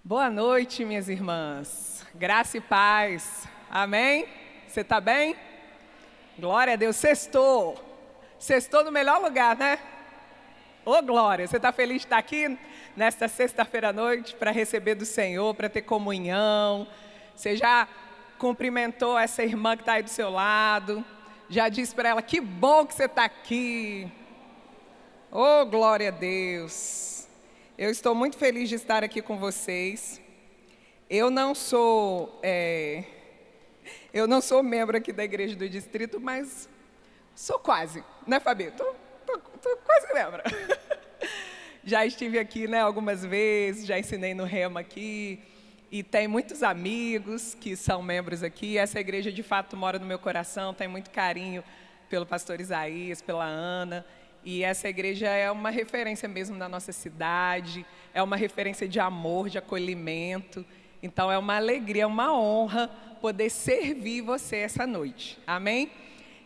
Boa noite, minhas irmãs. Graça e paz. Amém? Você está bem? Glória a Deus. Sextou. Sextou no melhor lugar, né? Ô, glória. Você está feliz de estar aqui nesta sexta-feira à noite para receber do Senhor, para ter comunhão? Você já cumprimentou essa irmã que está aí do seu lado? Já disse para ela, que bom que você está aqui. Ô, glória a Deus. Eu estou muito feliz de estar aqui com vocês. Eu não sou membro aqui da Igreja do Distrito, mas sou quase, né, Fabi? Tô quase membro. Já estive aqui, né, algumas vezes, já ensinei no Rema aqui, e tem muitos amigos que são membros aqui. Essa igreja, de fato, mora no meu coração, tem muito carinho pelo pastor Isaías, pela Ana. E essa igreja é uma referência mesmo na nossa cidade, é uma referência de amor, de acolhimento. Então é uma alegria, é uma honra poder servir você essa noite. Amém?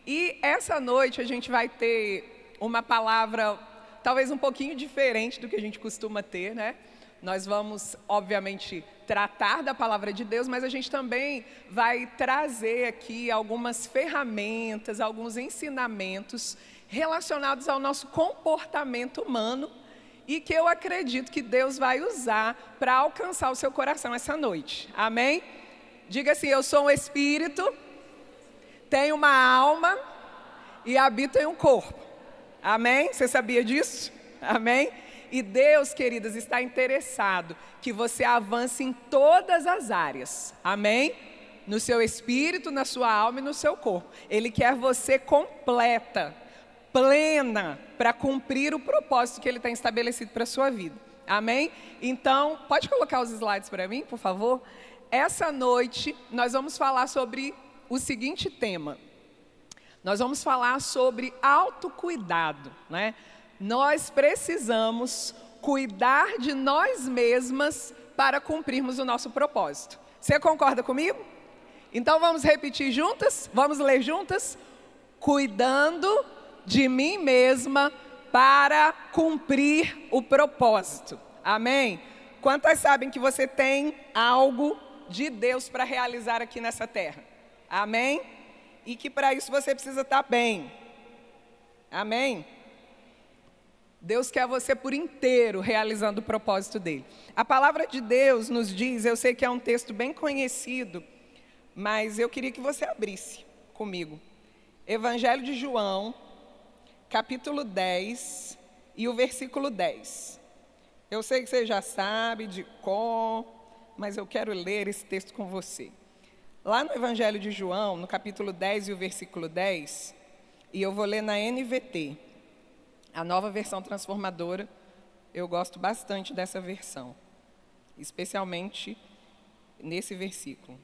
E essa noite a gente vai ter uma palavra talvez um pouquinho diferente do que a gente costuma ter, né? Nós vamos, obviamente, tratar da palavra de Deus, mas a gente também vai trazer aqui algumas ferramentas, alguns ensinamentos relacionados ao nosso comportamento humano e que eu acredito que Deus vai usar para alcançar o seu coração essa noite. Amém? Diga assim, eu sou um espírito, tenho uma alma e habito em um corpo. Amém? Você sabia disso? Amém? E Deus, queridas, está interessado que você avance em todas as áreas. Amém? No seu espírito, na sua alma e no seu corpo. Ele quer você completa, plena, para cumprir o propósito que Ele tem estabelecido para a sua vida. Amém? Então, pode colocar os slides para mim, por favor? Essa noite, nós vamos falar sobre o seguinte tema. Nós vamos falar sobre autocuidado, né? Nós precisamos cuidar de nós mesmas para cumprirmos o nosso propósito. Você concorda comigo? Então, vamos repetir juntas? Vamos ler juntas? Cuidando de mim mesma para cumprir o propósito. Amém? Quantas sabem que você tem algo de Deus para realizar aqui nessa terra? Amém? E que para isso você precisa estar bem. Amém? Deus quer você por inteiro realizando o propósito dele. A palavra de Deus nos diz, eu sei que é um texto bem conhecido, mas eu queria que você abrisse comigo. Evangelho de João, capítulo 10 e o versículo 10. Eu sei que você já sabe de cor, mas eu quero ler esse texto com você. Lá no Evangelho de João, no capítulo 10 e o versículo 10, e eu vou ler na NVT, a nova versão transformadora. Eu gosto bastante dessa versão, especialmente nesse versículo.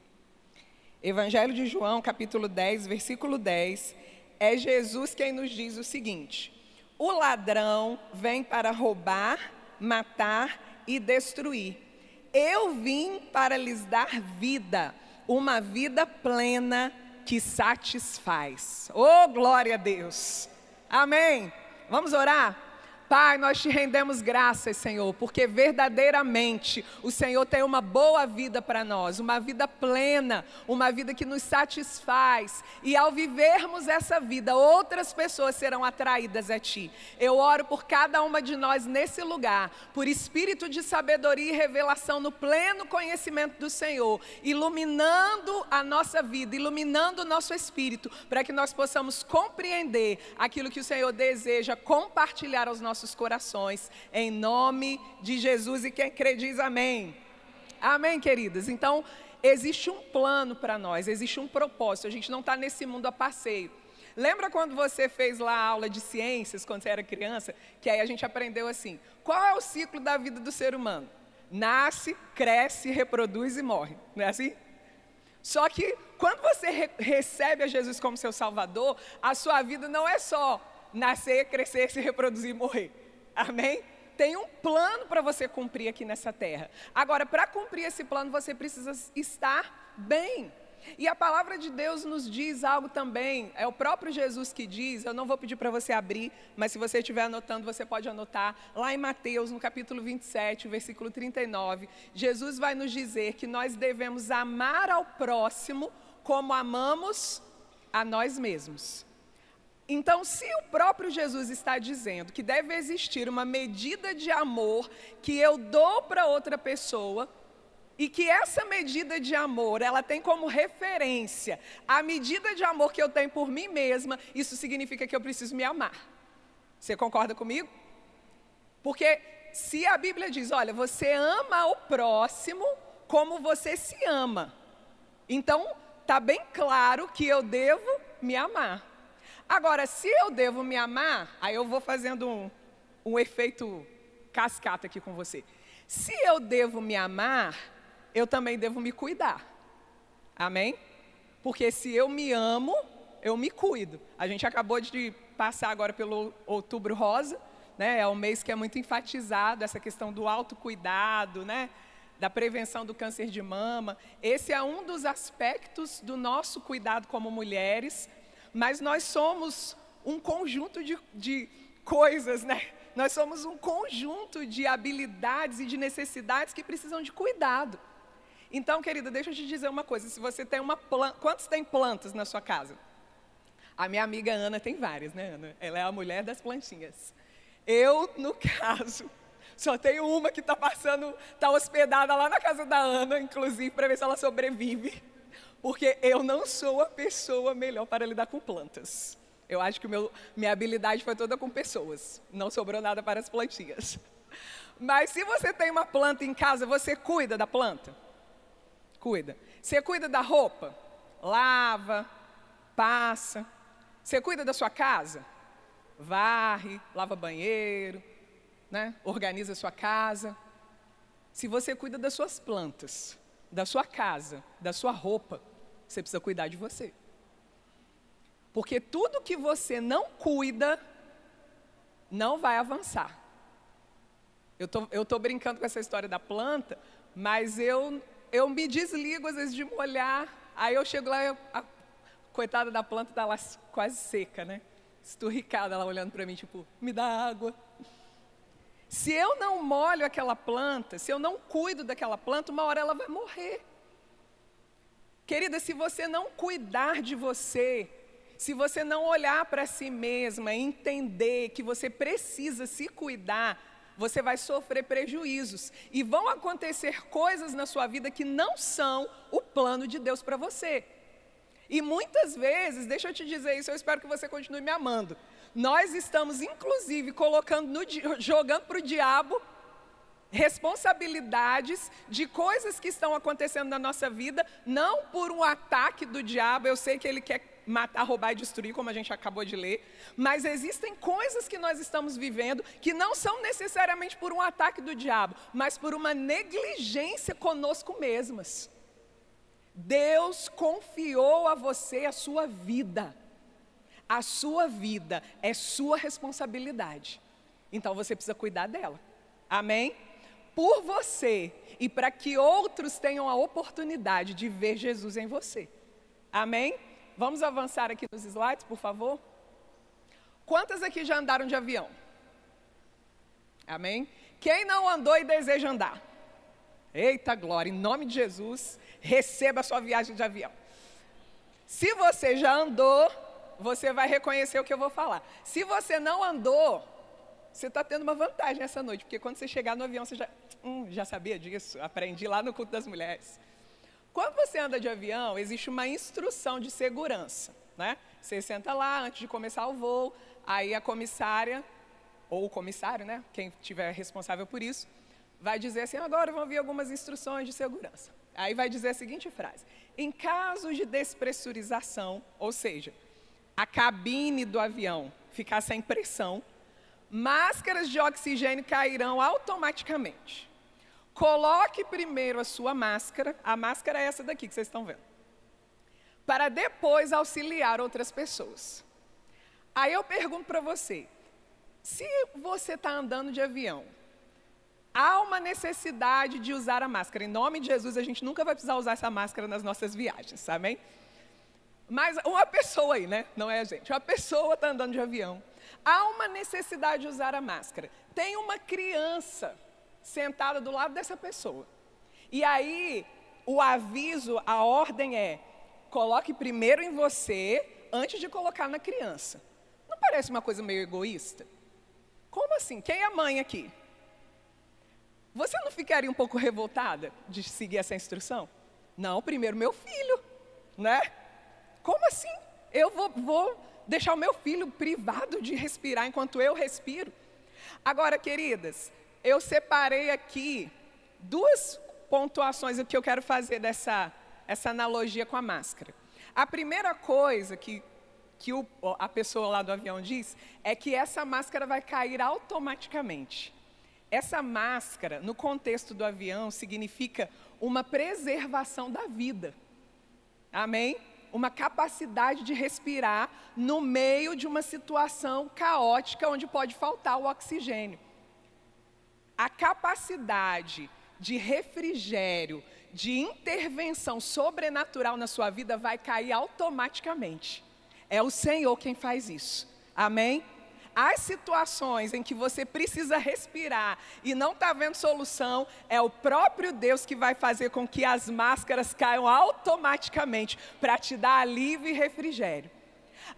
Evangelho de João, capítulo 10, versículo 10, é Jesus quem nos diz o seguinte: o ladrão vem para roubar, matar e destruir. Eu vim para lhes dar vida, uma vida plena que satisfaz. Oh, glória a Deus! Amém! Vamos orar? Pai, nós te rendemos graças, Senhor, porque verdadeiramente o Senhor tem uma boa vida para nós, uma vida plena, uma vida que nos satisfaz. E ao vivermos essa vida, outras pessoas serão atraídas a Ti. Eu oro por cada uma de nós nesse lugar, por espírito de sabedoria e revelação no pleno conhecimento do Senhor, iluminando a nossa vida, iluminando o nosso espírito, para que nós possamos compreender aquilo que o Senhor deseja compartilhar aos nossos corações, em nome de Jesus. E quem crê diz amém. Amém, queridas? Então, existe um plano para nós, existe um propósito. A gente não está nesse mundo a passeio. Lembra quando você fez lá a aula de ciências, quando você era criança? Que aí a gente aprendeu assim, qual é o ciclo da vida do ser humano? Nasce, cresce, reproduz e morre. Não é assim? Só que quando você recebe a Jesus como seu Salvador, a sua vida não é só nascer, crescer, se reproduzir e morrer. Amém? Tem um plano para você cumprir aqui nessa terra. Agora, para cumprir esse plano, você precisa estar bem. E a palavra de Deus nos diz algo também, é o próprio Jesus que diz, eu não vou pedir para você abrir, mas se você estiver anotando, você pode anotar, lá em Mateus, no capítulo 27, versículo 39, Jesus vai nos dizer que nós devemos amar ao próximo como amamos a nós mesmos. Então, se o próprio Jesus está dizendo que deve existir uma medida de amor que eu dou para outra pessoa, e que essa medida de amor, ela tem como referência a medida de amor que eu tenho por mim mesma, isso significa que eu preciso me amar. Você concorda comigo? Porque se a Bíblia diz, olha, você ama o próximo como você se ama, então está bem claro que eu devo me amar. Agora, se eu devo me amar, aí eu vou fazendo um efeito cascata aqui com você. Se eu devo me amar, eu também devo me cuidar. Amém? Porque se eu me amo, eu me cuido. A gente acabou de passar agora pelo Outubro Rosa, né? É um mês que é muito enfatizado essa questão do autocuidado, né? Da prevenção do câncer de mama. Esse é um dos aspectos do nosso cuidado como mulheres, mas nós somos um conjunto de coisas, né? Nós somos um conjunto de habilidades e de necessidades que precisam de cuidado. Então, querida, deixa eu te dizer uma coisa. Se você tem uma planta... Quantos tem plantas na sua casa? A minha amiga Ana tem várias, né, Ana? Ela é a mulher das plantinhas. Eu, no caso, só tenho uma que está hospedada lá na casa da Ana, inclusive, para ver se ela sobrevive. Porque eu não sou a pessoa melhor para lidar com plantas. Eu acho que minha habilidade foi toda com pessoas. Não sobrou nada para as plantinhas. Mas se você tem uma planta em casa, você cuida da planta? Cuida. Você cuida da roupa? Lava, passa. Você cuida da sua casa? Varre, lava banheiro, né? Organiza a sua casa. Se você cuida das suas plantas, da sua casa, da sua roupa, você precisa cuidar de você. Porque tudo que você não cuida, não vai avançar. Eu tô brincando com essa história da planta, mas eu me desligo às vezes de molhar, aí eu chego lá, a coitada da planta está lá quase seca, né? Esturricada, ela olhando para mim, tipo, me dá água. Se eu não molho aquela planta, se eu não cuido daquela planta, uma hora ela vai morrer. Querida, se você não cuidar de você, se você não olhar para si mesma e entender que você precisa se cuidar, você vai sofrer prejuízos. E vão acontecer coisas na sua vida que não são o plano de Deus para você. E muitas vezes, deixa eu te dizer isso, eu espero que você continue me amando. Nós estamos, inclusive, jogando para o diabo responsabilidades de coisas que estão acontecendo na nossa vida, não por um ataque do diabo, eu sei que ele quer matar, roubar e destruir, como a gente acabou de ler, mas existem coisas que nós estamos vivendo que não são necessariamente por um ataque do diabo, mas por uma negligência conosco mesmas. Deus confiou a você a sua vida. A sua vida é sua responsabilidade. Então você precisa cuidar dela. Amém? Por você e para que outros tenham a oportunidade de ver Jesus em você. Amém? Vamos avançar aqui nos slides, por favor? Quantas aqui já andaram de avião? Amém? Quem não andou e deseja andar? Eita glória, em nome de Jesus, receba a sua viagem de avião. Se você já andou, você vai reconhecer o que eu vou falar. Se você não andou, você está tendo uma vantagem essa noite, porque quando você chegar no avião, você já sabia disso, aprendi lá no culto das mulheres. Quando você anda de avião, existe uma instrução de segurança, né? Você senta lá antes de começar o voo, aí a comissária, ou o comissário, né? Quem estiver responsável por isso, vai dizer assim, agora vão vir algumas instruções de segurança. Aí vai dizer a seguinte frase, em caso de despressurização, ou seja, a cabine do avião ficar sem pressão, máscaras de oxigênio cairão automaticamente. Coloque primeiro a sua máscara, a máscara é essa daqui que vocês estão vendo, para depois auxiliar outras pessoas. Aí eu pergunto para você, se você está andando de avião, há uma necessidade de usar a máscara. Em nome de Jesus, a gente nunca vai precisar usar essa máscara nas nossas viagens, amém? Mas uma pessoa aí, né? Não é a gente. Uma pessoa está andando de avião. Há uma necessidade de usar a máscara. Tem uma criança sentada do lado dessa pessoa. E aí, o aviso, a ordem é: coloque primeiro em você, antes de colocar na criança. Não parece uma coisa meio egoísta? Como assim? Quem é mãe aqui? Você não ficaria um pouco revoltada de seguir essa instrução? Não, primeiro meu filho, né? Como assim? Eu vou deixar o meu filho privado de respirar enquanto eu respiro? Agora, queridas, eu separei aqui duas pontuações que eu quero fazer essa analogia com a máscara. A primeira coisa que a pessoa lá do avião diz é que essa máscara vai cair automaticamente. Essa máscara, no contexto do avião, significa uma preservação da vida. Amém? Uma capacidade de respirar no meio de uma situação caótica onde pode faltar o oxigênio. A capacidade de refrigério, de intervenção sobrenatural na sua vida vai cair automaticamente. É o Senhor quem faz isso. Amém? As situações em que você precisa respirar e não está vendo solução, é o próprio Deus que vai fazer com que as máscaras caiam automaticamente para te dar alívio e refrigério.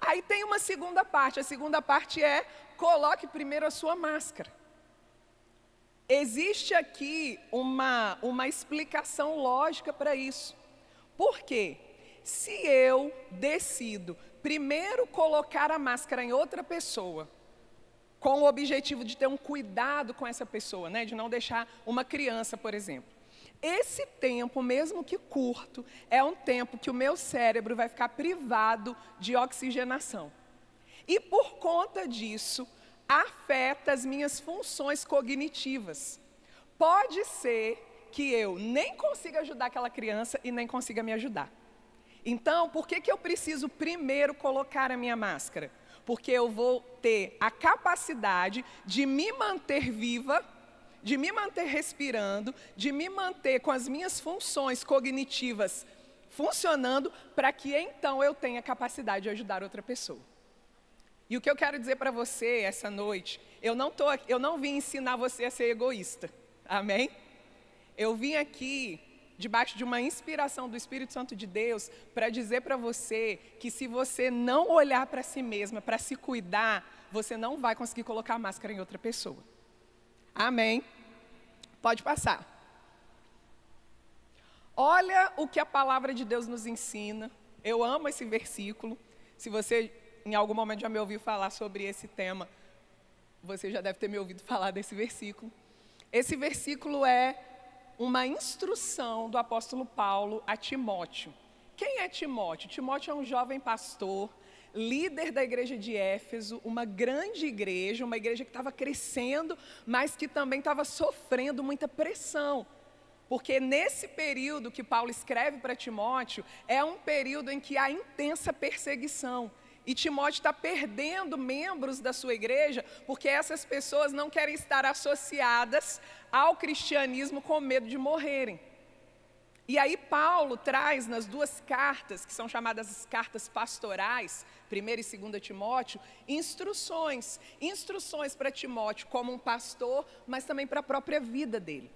Aí tem uma segunda parte. A segunda parte é: coloque primeiro a sua máscara. Existe aqui uma explicação lógica para isso. Por quê? Se eu decido primeiro colocar a máscara em outra pessoa, com o objetivo de ter um cuidado com essa pessoa, né? De não deixar uma criança, por exemplo. Esse tempo, mesmo que curto, é um tempo que o meu cérebro vai ficar privado de oxigenação. E por conta disso, afeta as minhas funções cognitivas. Pode ser que eu nem consiga ajudar aquela criança e nem consiga me ajudar. Então, por que eu preciso primeiro colocar a minha máscara? Porque eu vou ter a capacidade de me manter viva, de me manter respirando, de me manter com as minhas funções cognitivas funcionando, para que então eu tenha capacidade de ajudar outra pessoa. E o que eu quero dizer para você essa noite, eu não vim ensinar você a ser egoísta, amém? Eu vim aqui debaixo de uma inspiração do Espírito Santo de Deus, para dizer para você que se você não olhar para si mesma, para se cuidar, você não vai conseguir colocar a máscara em outra pessoa. Amém? Pode passar. Olha o que a palavra de Deus nos ensina. Eu amo esse versículo. Se você em algum momento já me ouviu falar sobre esse tema, você já deve ter me ouvido falar desse versículo. Esse versículo é uma instrução do apóstolo Paulo a Timóteo. Quem é Timóteo? Timóteo é um jovem pastor, líder da igreja de Éfeso, uma grande igreja, uma igreja que estava crescendo, mas que também estava sofrendo muita pressão. Porque nesse período que Paulo escreve para Timóteo, é um período em que há intensa perseguição. E Timóteo está perdendo membros da sua igreja, porque essas pessoas não querem estar associadas ao cristianismo com medo de morrerem. E aí Paulo traz nas duas cartas, que são chamadas as cartas pastorais, 1ª e 2ª Timóteo, instruções para Timóteo como um pastor, mas também para a própria vida dele.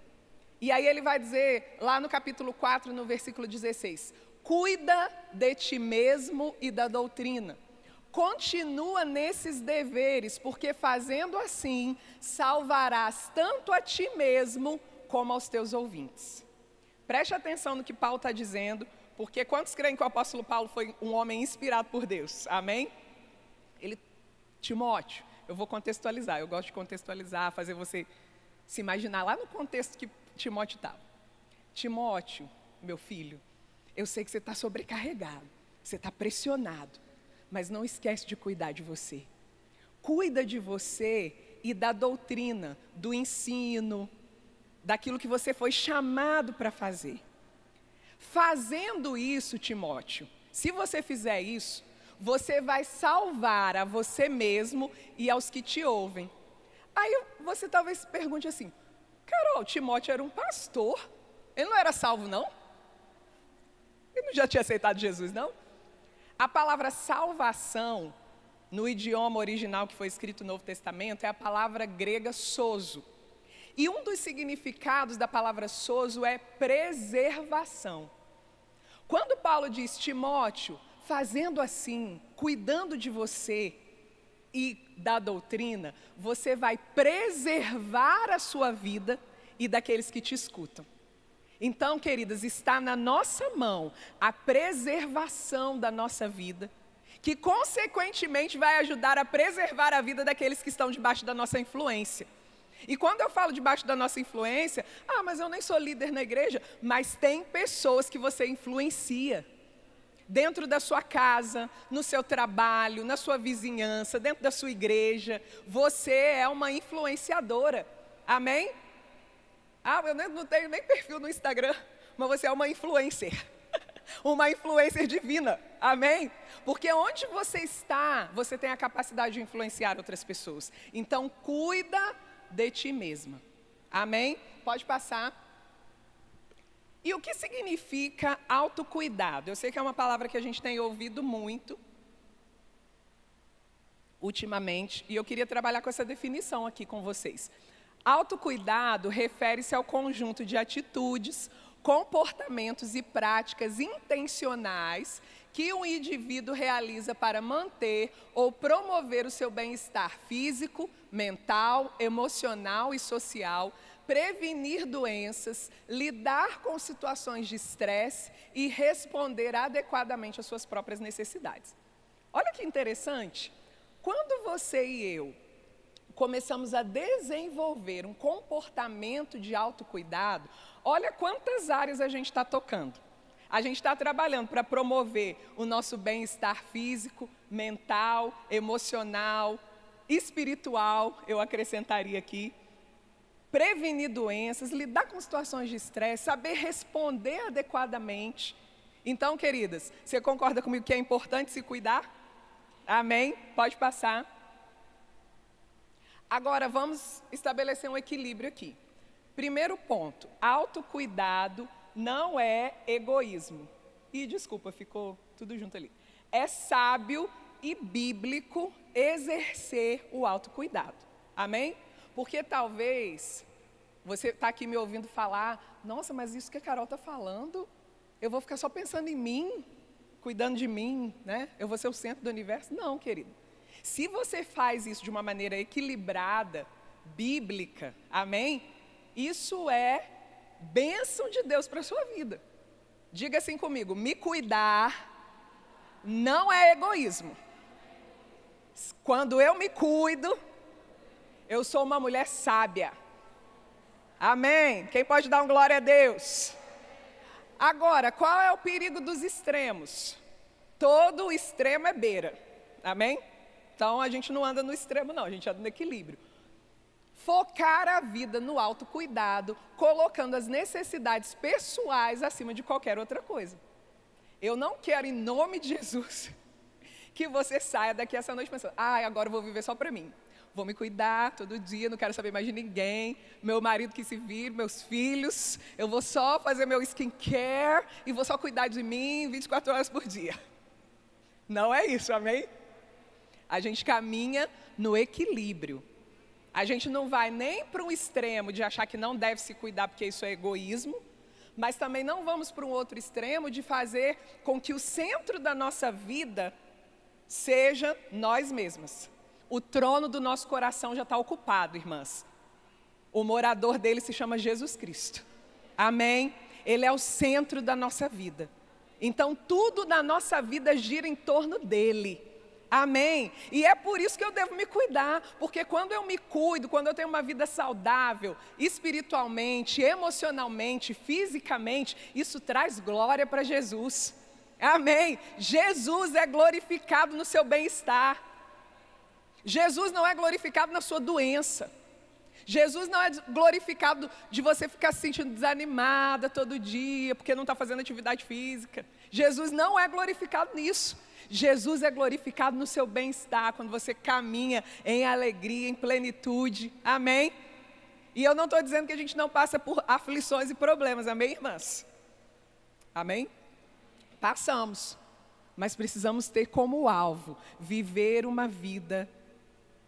E aí ele vai dizer, lá no capítulo 4, no versículo 16, cuida de ti mesmo e da doutrina. Continua nesses deveres, porque fazendo assim, salvarás tanto a ti mesmo como aos teus ouvintes. Preste atenção no que Paulo está dizendo, porque quantos creem que o apóstolo Paulo foi um homem inspirado por Deus? Amém? Timóteo, eu vou contextualizar, eu gosto de contextualizar, fazer você se imaginar lá no contexto que Timóteo estava. Timóteo, meu filho, eu sei que você está sobrecarregado, você está pressionado, mas não esquece de cuidar de você. Cuida de você e da doutrina, do ensino, daquilo que você foi chamado para fazer. Fazendo isso, Timóteo, se você fizer isso, você vai salvar a você mesmo e aos que te ouvem. Aí você talvez pergunte assim, Carol, Timóteo era um pastor. Ele não era salvo, não? Ele não já tinha aceitado Jesus, não? A palavra salvação, no idioma original que foi escrito no Novo Testamento, é a palavra grega sozo. E um dos significados da palavra sozo é preservação. Quando Paulo diz, Timóteo, fazendo assim, cuidando de você e da doutrina, você vai preservar a sua vida e daqueles que te escutam. Então, queridas, está na nossa mão a preservação da nossa vida, que consequentemente vai ajudar a preservar a vida daqueles que estão debaixo da nossa influência. E quando eu falo debaixo da nossa influência, mas eu nem sou líder na igreja, mas tem pessoas que você influencia. Dentro da sua casa, no seu trabalho, na sua vizinhança, dentro da sua igreja, você é uma influenciadora. Amém? Eu não tenho nem perfil no Instagram, mas você é uma influencer. Uma influencer divina. Amém? Porque onde você está, você tem a capacidade de influenciar outras pessoas. Então, cuida de ti mesma. Amém? Pode passar. E o que significa autocuidado? Eu sei que é uma palavra que a gente tem ouvido muito ultimamente, e eu queria trabalhar com essa definição aqui com vocês. Autocuidado refere-se ao conjunto de atitudes, comportamentos e práticas intencionais que um indivíduo realiza para manter ou promover o seu bem-estar físico, mental, emocional e social, prevenir doenças, lidar com situações de estresse e responder adequadamente às suas próprias necessidades. Olha que interessante, quando você e eu começamos a desenvolver um comportamento de autocuidado, olha quantas áreas a gente está tocando. A gente está trabalhando para promover o nosso bem-estar físico, mental, emocional, espiritual, eu acrescentaria aqui, prevenir doenças, lidar com situações de estresse, saber responder adequadamente. Então, queridas, você concorda comigo que é importante se cuidar? Amém? Pode passar. Agora, vamos estabelecer um equilíbrio aqui. Primeiro ponto, autocuidado não é egoísmo. E desculpa, ficou tudo junto ali. É sábio e bíblico exercer o autocuidado. Amém? Porque talvez você está aqui me ouvindo falar, nossa, mas isso que a Carol está falando, eu vou ficar só pensando em mim, cuidando de mim, né? Eu vou ser o centro do universo? Não, querido. Se você faz isso de uma maneira equilibrada, bíblica, amém? Isso é bênção de Deus para a sua vida. Diga assim comigo, me cuidar não é egoísmo. Quando eu me cuido, eu sou uma mulher sábia. Amém? Quem pode dar um glória a Deus? Agora, qual é o perigo dos extremos? Todo extremo é beira. Amém? Então, a gente não anda no extremo, não. A gente anda no equilíbrio. Focar a vida no autocuidado, colocando as necessidades pessoais acima de qualquer outra coisa. Eu não quero, em nome de Jesus, que você saia daqui essa noite pensando, agora eu vou viver só para mim. Vou me cuidar todo dia, não quero saber mais de ninguém. Meu marido que se vire, meus filhos. Eu vou só fazer meu skincare e vou só cuidar de mim 24 horas por dia. Não é isso, amém? A gente caminha no equilíbrio. A gente não vai nem para um extremo de achar que não deve se cuidar porque isso é egoísmo, mas também não vamos para um outro extremo de fazer com que o centro da nossa vida seja nós mesmas. O trono do nosso coração já está ocupado, irmãs. O morador dele se chama Jesus Cristo. Amém? Ele é o centro da nossa vida. Então, tudo na nossa vida gira em torno dele. Amém? E é por isso que eu devo me cuidar, porque quando eu me cuido, quando eu tenho uma vida saudável, espiritualmente, emocionalmente, fisicamente, isso traz glória para Jesus. Amém? Jesus é glorificado no seu bem-estar. Jesus não é glorificado na sua doença. Jesus não é glorificado de você ficar se sentindo desanimada todo dia, porque não está fazendo atividade física. Jesus não é glorificado nisso. Jesus é glorificado no seu bem-estar, quando você caminha em alegria, em plenitude. Amém? E eu não estou dizendo que a gente não passa por aflições e problemas, amém, irmãs? Amém? Passamos, mas precisamos ter como alvo viver uma vida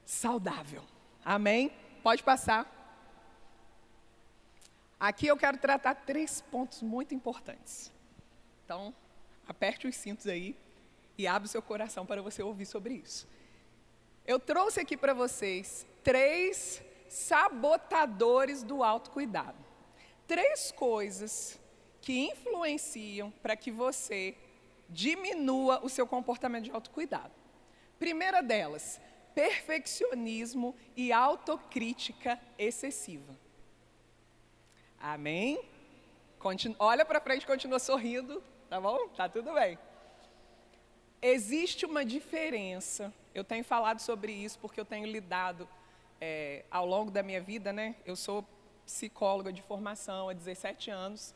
saudável. Amém? Pode passar. Aqui eu quero tratar 3 pontos muito importantes. Então, aperte os cintos aí e abra o seu coração para você ouvir sobre isso. Eu trouxe aqui para vocês 3 sabotadores do autocuidado. 3 coisas que influenciam para que você diminua o seu comportamento de autocuidado. Primeira delas, perfeccionismo e autocrítica excessiva. Amém? Olha para frente e continua sorrindo, tá bom? Tá tudo bem. Existe uma diferença, eu tenho falado sobre isso porque eu tenho lidado ao longo da minha vida, né? Eu sou psicóloga de formação há 17 anos.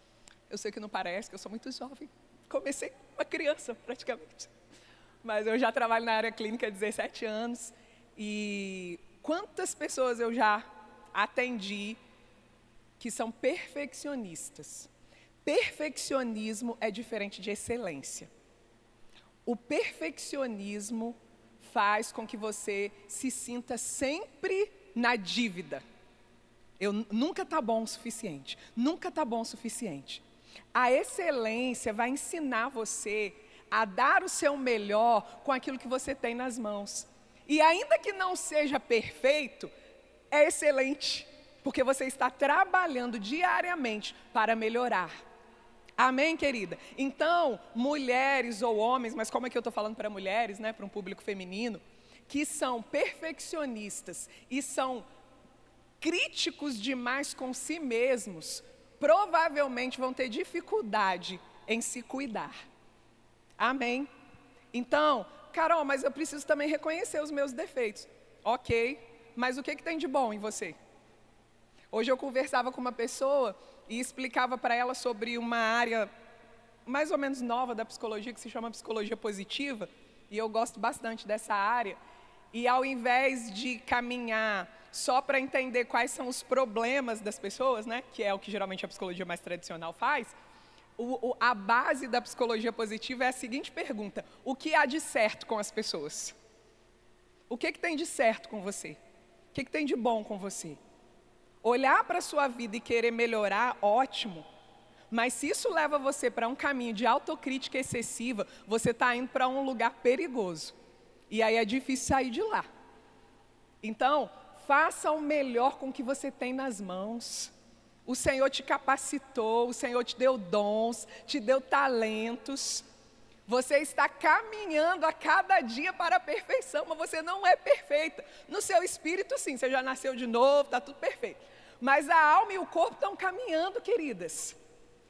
Eu sei que não parece, que eu sou muito jovem. Comecei uma criança, praticamente. Mas eu já trabalho na área clínica há 17 anos. E quantas pessoas eu já atendi que são perfeccionistas? Perfeccionismo é diferente de excelência. O perfeccionismo faz com que você se sinta sempre na dívida. Nunca está bom o suficiente. Nunca está bom o suficiente. A excelência vai ensinar você a dar o seu melhor com aquilo que você tem nas mãos. E ainda que não seja perfeito, é excelente, porque você está trabalhando diariamente para melhorar. Amém, querida? Então, mulheres ou homens, mas como é que eu estou falando para mulheres, né, para um público feminino, que são perfeccionistas e são críticos demais com si mesmos, provavelmente vão ter dificuldade em se cuidar. Amém? Então, Carol, mas eu preciso também reconhecer os meus defeitos. Ok, mas o que tem de bom em você? Hoje eu conversava com uma pessoa e explicava para ela sobre uma área mais ou menos nova da psicologia, que se chama psicologia positiva, e eu gosto bastante dessa área. E ao invés de caminhar só para entender quais são os problemas das pessoas, né, que é o que geralmente a psicologia mais tradicional faz, a base da psicologia positiva é a seguinte pergunta: o que há de certo com as pessoas? O que tem de certo com você? O que tem de bom com você? Olhar para a sua vida e querer melhorar, ótimo. Mas se isso leva você para um caminho de autocrítica excessiva, você está indo para um lugar perigoso. E aí é difícil sair de lá. Então, faça o melhor com o que você tem nas mãos. O Senhor te capacitou, o Senhor te deu dons, te deu talentos. Você está caminhando a cada dia para a perfeição, mas você não é perfeita. No seu espírito, sim, você já nasceu de novo, está tudo perfeito. Mas a alma e o corpo estão caminhando, queridas.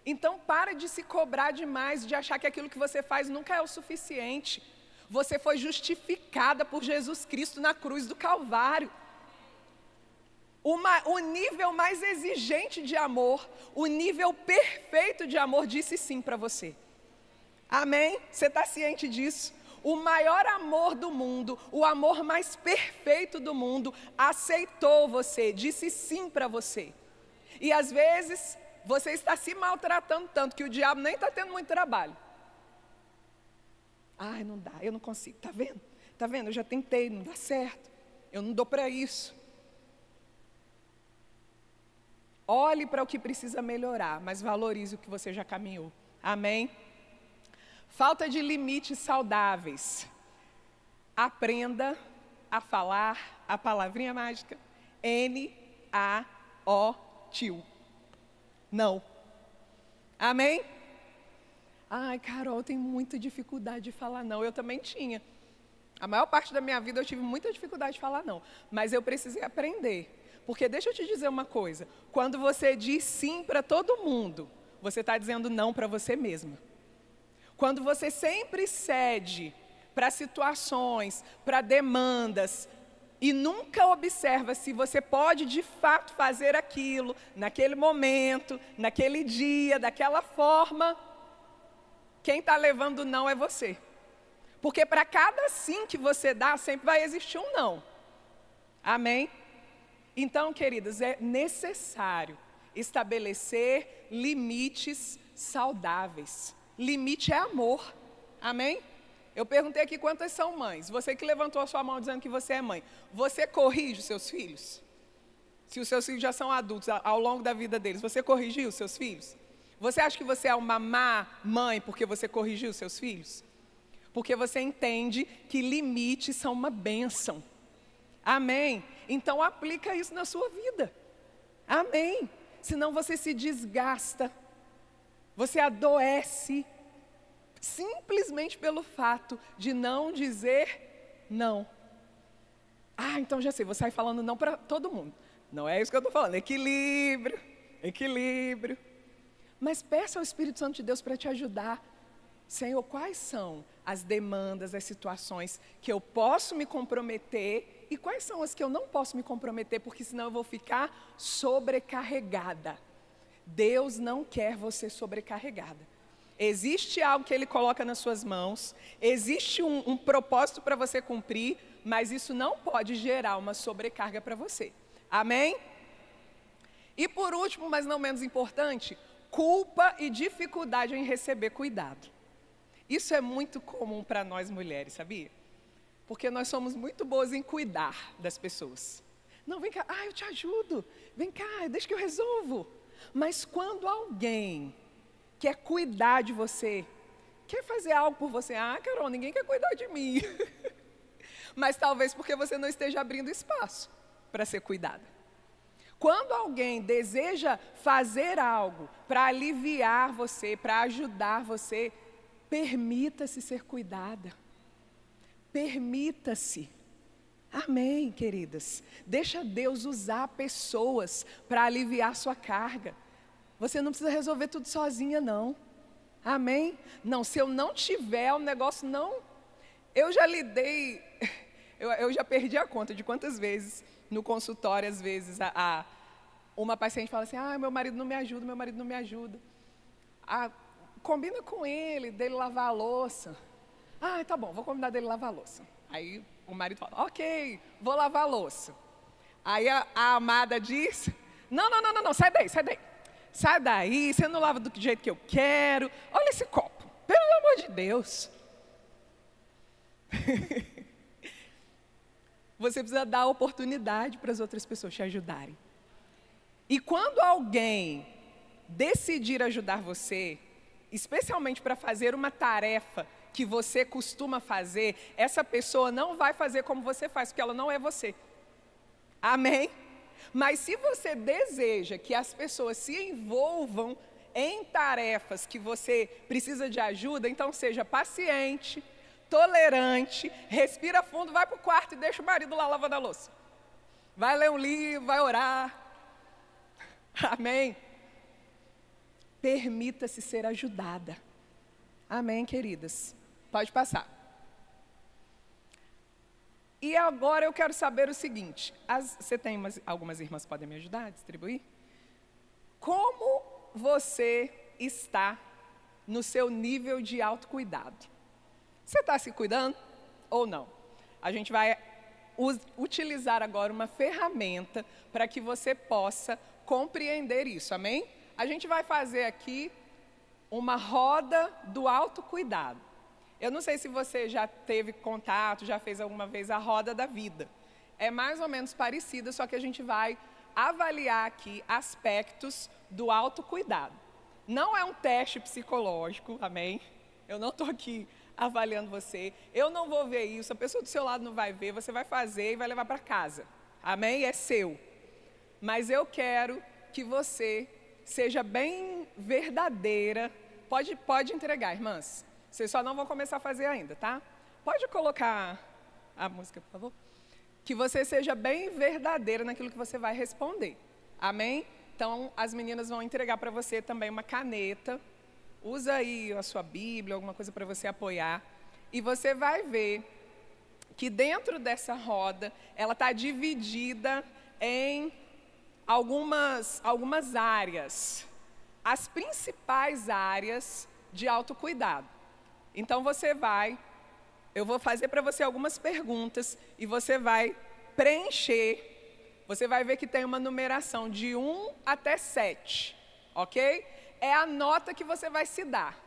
Então, para de se cobrar demais, de achar que aquilo que você faz nunca é o suficiente. Você foi justificada por Jesus Cristo na cruz do Calvário. O nível mais exigente de amor, o nível perfeito de amor disse sim para você. Amém? Você está ciente disso? O maior amor do mundo, o amor mais perfeito do mundo, aceitou você, disse sim para você. E às vezes, você está se maltratando tanto que o diabo nem está tendo muito trabalho. Ai, não dá, eu não consigo, tá vendo? Tá vendo? Eu já tentei, não dá certo. Eu não dou para isso. Olhe para o que precisa melhorar, mas valorize o que você já caminhou. Amém? Falta de limites saudáveis. Aprenda a falar a palavrinha mágica N-A-O-T-I-O. Não. Amém? Ai, Carol, eu tenho muita dificuldade de falar não. Eu também tinha. A maior parte da minha vida eu tive muita dificuldade de falar não. Mas eu precisei aprender. Porque deixa eu te dizer uma coisa. Quando você diz sim para todo mundo, você está dizendo não para você mesma. Quando você sempre cede para situações, para demandas, e nunca observa se você pode de fato fazer aquilo, naquele momento, naquele dia, daquela forma, quem está levando não é você. Porque para cada sim que você dá, sempre vai existir um não. Amém? Então, queridas, é necessário estabelecer limites saudáveis. Limite é amor. Amém? Eu perguntei aqui quantas são mães. Você que levantou a sua mão dizendo que você é mãe, você corrige os seus filhos? Se os seus filhos já são adultos ao longo da vida deles, você corrigiu os seus filhos? Você acha que você é uma má mãe porque você corrigiu os seus filhos? Porque você entende que limites são uma bênção. Amém? Então aplica isso na sua vida. Amém? Senão você se desgasta, você adoece, simplesmente pelo fato de não dizer não. Ah, então já sei, vou sair falando não para todo mundo. Não é isso que eu estou falando, equilíbrio, equilíbrio. Mas peça ao Espírito Santo de Deus para te ajudar. Senhor, quais são as demandas, as situações que eu posso me comprometer e quais são as que eu não posso me comprometer, porque senão eu vou ficar sobrecarregada. Deus não quer você sobrecarregada. Existe algo que Ele coloca nas suas mãos, existe um propósito para você cumprir, mas isso não pode gerar uma sobrecarga para você. Amém? E por último, mas não menos importante, culpa e dificuldade em receber cuidado. Isso é muito comum para nós mulheres, sabia? Porque nós somos muito boas em cuidar das pessoas. Não, vem cá, eu te ajudo. Vem cá, deixa que eu resolvo. Mas quando alguém quer cuidar de você, quer fazer algo por você, Carol, ninguém quer cuidar de mim. Mas talvez porque você não esteja abrindo espaço para ser cuidada. Quando alguém deseja fazer algo para aliviar você, para ajudar você, permita-se ser cuidada. Permita-se. Amém, queridas. Deixa Deus usar pessoas para aliviar sua carga. Você não precisa resolver tudo sozinha, não. Amém? Não, se eu não tiver, o negócio não... Eu já lidei... Eu já perdi a conta de quantas vezes, no consultório, às vezes, uma paciente fala assim, meu marido não me ajuda, meu marido não me ajuda. Combina com ele, dele lavar a louça. Tá bom, vou combinar dele lavar a louça. Aí o marido fala, ok, vou lavar a louça. Aí a amada diz, não, sai daí. Sai daí, você não lava do jeito que eu quero. Olha esse copo, pelo amor de Deus. Você precisa dar oportunidade para as outras pessoas te ajudarem. E quando alguém decidir ajudar você, especialmente para fazer uma tarefa que você costuma fazer, essa pessoa não vai fazer como você faz, porque ela não é você. Amém? Mas se você deseja que as pessoas se envolvam em tarefas que você precisa de ajuda, então seja paciente, tolerante, respira fundo, vai para o quarto e deixa o marido lá lavando a louça. Vai ler um livro, vai orar. Amém? Permita-se ser ajudada. Amém, queridas? Pode passar. E agora eu quero saber o seguinte, você tem algumas irmãs que podem me ajudar a distribuir? Como você está no seu nível de autocuidado? Você está se cuidando ou não? A gente vai utilizar agora uma ferramenta para que você possa compreender isso, amém? A gente vai fazer aqui uma roda do autocuidado. Eu não sei se você já teve contato, já fez alguma vez a roda da vida. É mais ou menos parecida, só que a gente vai avaliar aqui aspectos do autocuidado. Não é um teste psicológico, amém? Eu não estou aqui avaliando você, eu não vou ver isso, a pessoa do seu lado não vai ver, você vai fazer e vai levar para casa. Amém? É seu. Mas eu quero que você seja bem verdadeira. Pode entregar, irmãs. Vocês só não vão começar a fazer ainda, tá? Pode colocar a música, por favor? Que você seja bem verdadeira naquilo que você vai responder. Amém? Então, as meninas vão entregar para você também uma caneta. Usa aí a sua Bíblia, alguma coisa para você apoiar. E você vai ver que dentro dessa roda, ela está dividida em algumas áreas. As principais áreas de autocuidado. Então eu vou fazer para você algumas perguntas e você vai preencher, você vai ver que tem uma numeração de 1 até 7, ok? É a nota que você vai se dar.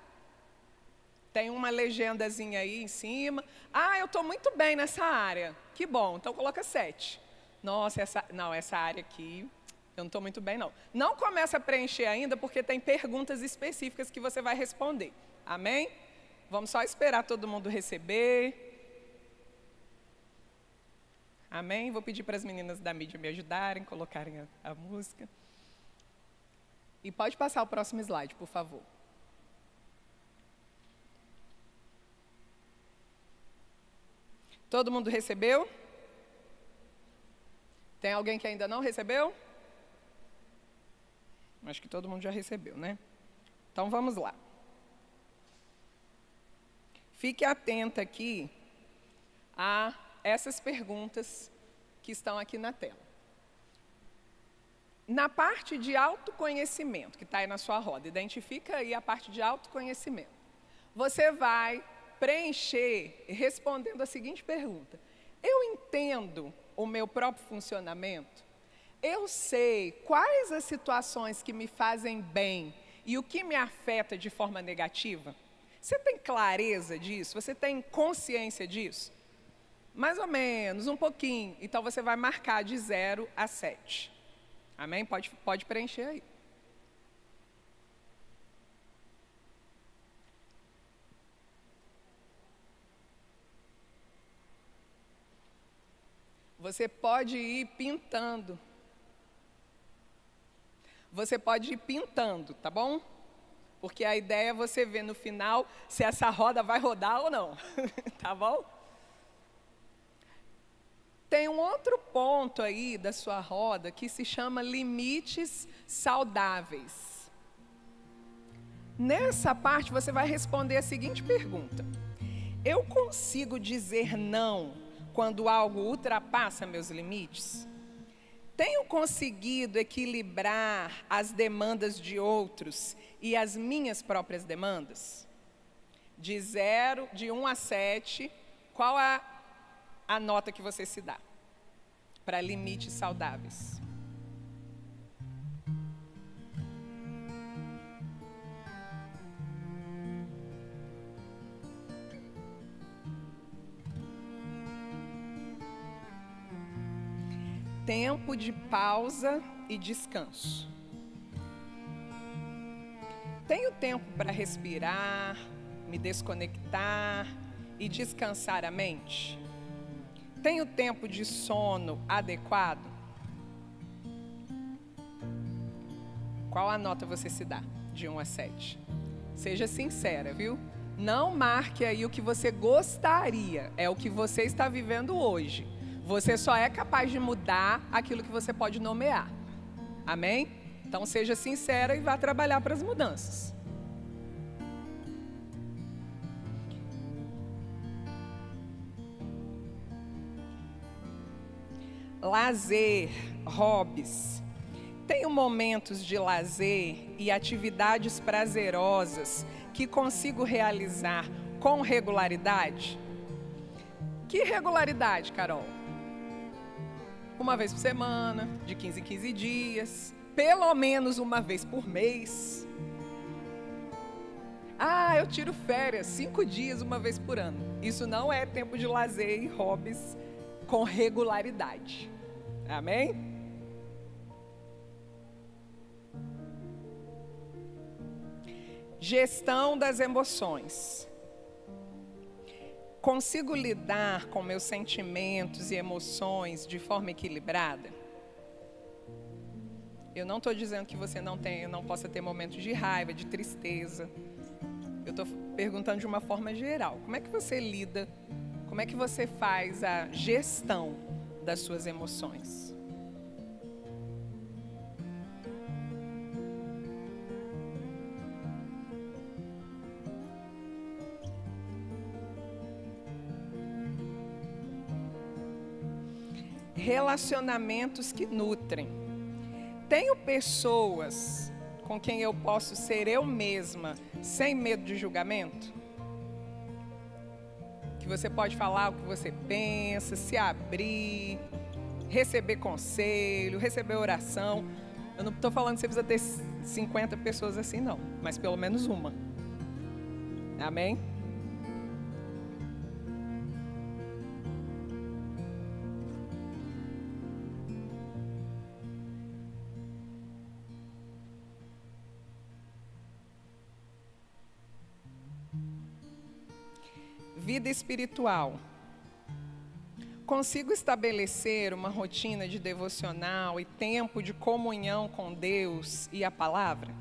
Tem uma legendazinha aí em cima. Ah, eu estou muito bem nessa área. Que bom, então coloca 7. Nossa, essa área aqui, eu não estou muito bem, não. Não começa a preencher ainda, porque tem perguntas específicas que você vai responder. Amém? Vamos só esperar todo mundo receber. Amém? Vou pedir para as meninas da mídia me ajudarem, colocarem a música. E pode passar o próximo slide, por favor. Todo mundo recebeu? Tem alguém que ainda não recebeu? Acho que todo mundo já recebeu, né? Então vamos lá. Fique atenta aqui a essas perguntas que estão aqui na tela. Na parte de autoconhecimento, que está aí na sua roda, identifica aí a parte de autoconhecimento. Você vai preencher respondendo a seguinte pergunta: eu entendo o meu próprio funcionamento? Eu sei quais as situações que me fazem bem e o que me afeta de forma negativa? Você tem clareza disso? Você tem consciência disso? Mais ou menos, um pouquinho. Então, você vai marcar de 0 a 7. Amém? Pode preencher aí. Você pode ir pintando. Você pode ir pintando, tá bom? Porque a ideia é você ver no final se essa roda vai rodar ou não. Tá bom? Tem um outro ponto aí da sua roda que se chama limites saudáveis. Nessa parte você vai responder a seguinte pergunta: eu consigo dizer não quando algo ultrapassa meus limites? Tenho conseguido equilibrar as demandas de outros e as minhas próprias demandas? De 1 a 7, qual a nota que você se dá para limites saudáveis? Tempo de pausa e descanso. Tenho tempo para respirar, me desconectar e descansar a mente? Tenho tempo de sono adequado? Qual a nota você se dá, de 1 a 7? Seja sincera, viu? Não marque aí o que você gostaria, é o que você está vivendo hoje. Você só é capaz de mudar aquilo que você pode nomear. Amém? Então seja sincera e vá trabalhar para as mudanças. Lazer, hobbies. Tenho momentos de lazer e atividades prazerosas que consigo realizar com regularidade? Que regularidade, Carol? Uma vez por semana, de 15 em 15 dias, pelo menos uma vez por mês. Ah, eu tiro férias 5 dias uma vez por ano. Isso não é tempo de lazer e hobbies com regularidade. Amém? Gestão das emoções. Consigo lidar com meus sentimentos e emoções de forma equilibrada? Eu não estou dizendo que você não possa ter momentos de raiva, de tristeza. Eu estou perguntando de uma forma geral. Como é que você lida? Como é que você faz a gestão das suas emoções? Relacionamentos que nutrem. Tenho pessoas com quem eu posso ser eu mesma, sem medo de julgamento? Que você pode falar o que você pensa, se abrir, receber conselho, receber oração. Eu não estou falando que você precisa ter 50 pessoas assim, não, mas pelo menos uma. Amém? Vida espiritual. Consigo estabelecer uma rotina de devocional e tempo de comunhão com Deus e a palavra?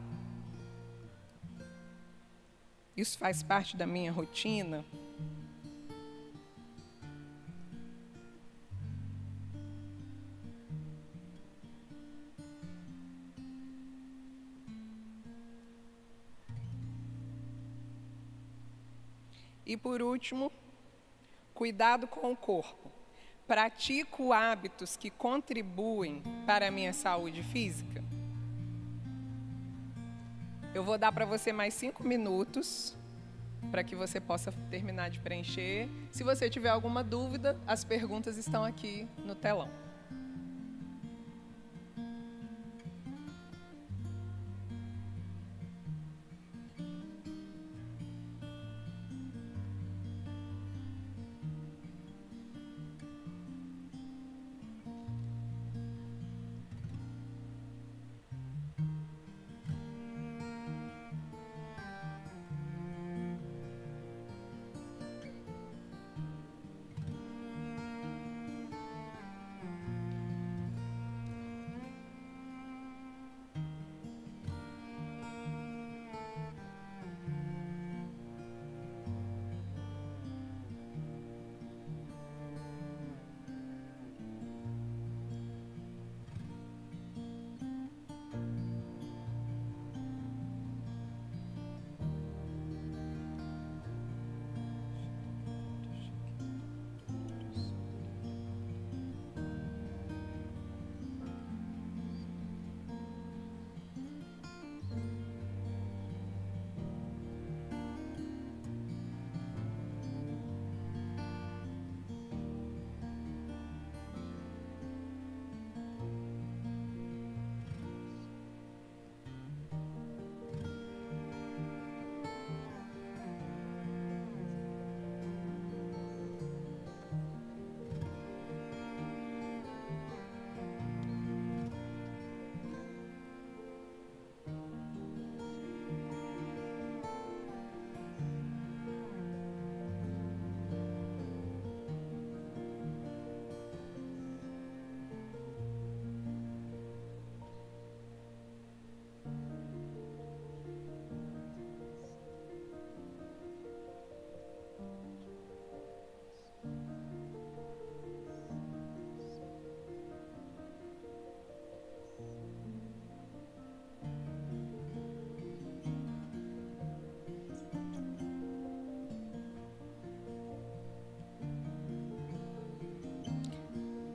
Isso faz parte da minha rotina? E por último, cuidado com o corpo. Pratico hábitos que contribuem para a minha saúde física? Eu vou dar para você mais 5 minutos para que você possa terminar de preencher. Se você tiver alguma dúvida, as perguntas estão aqui no telão.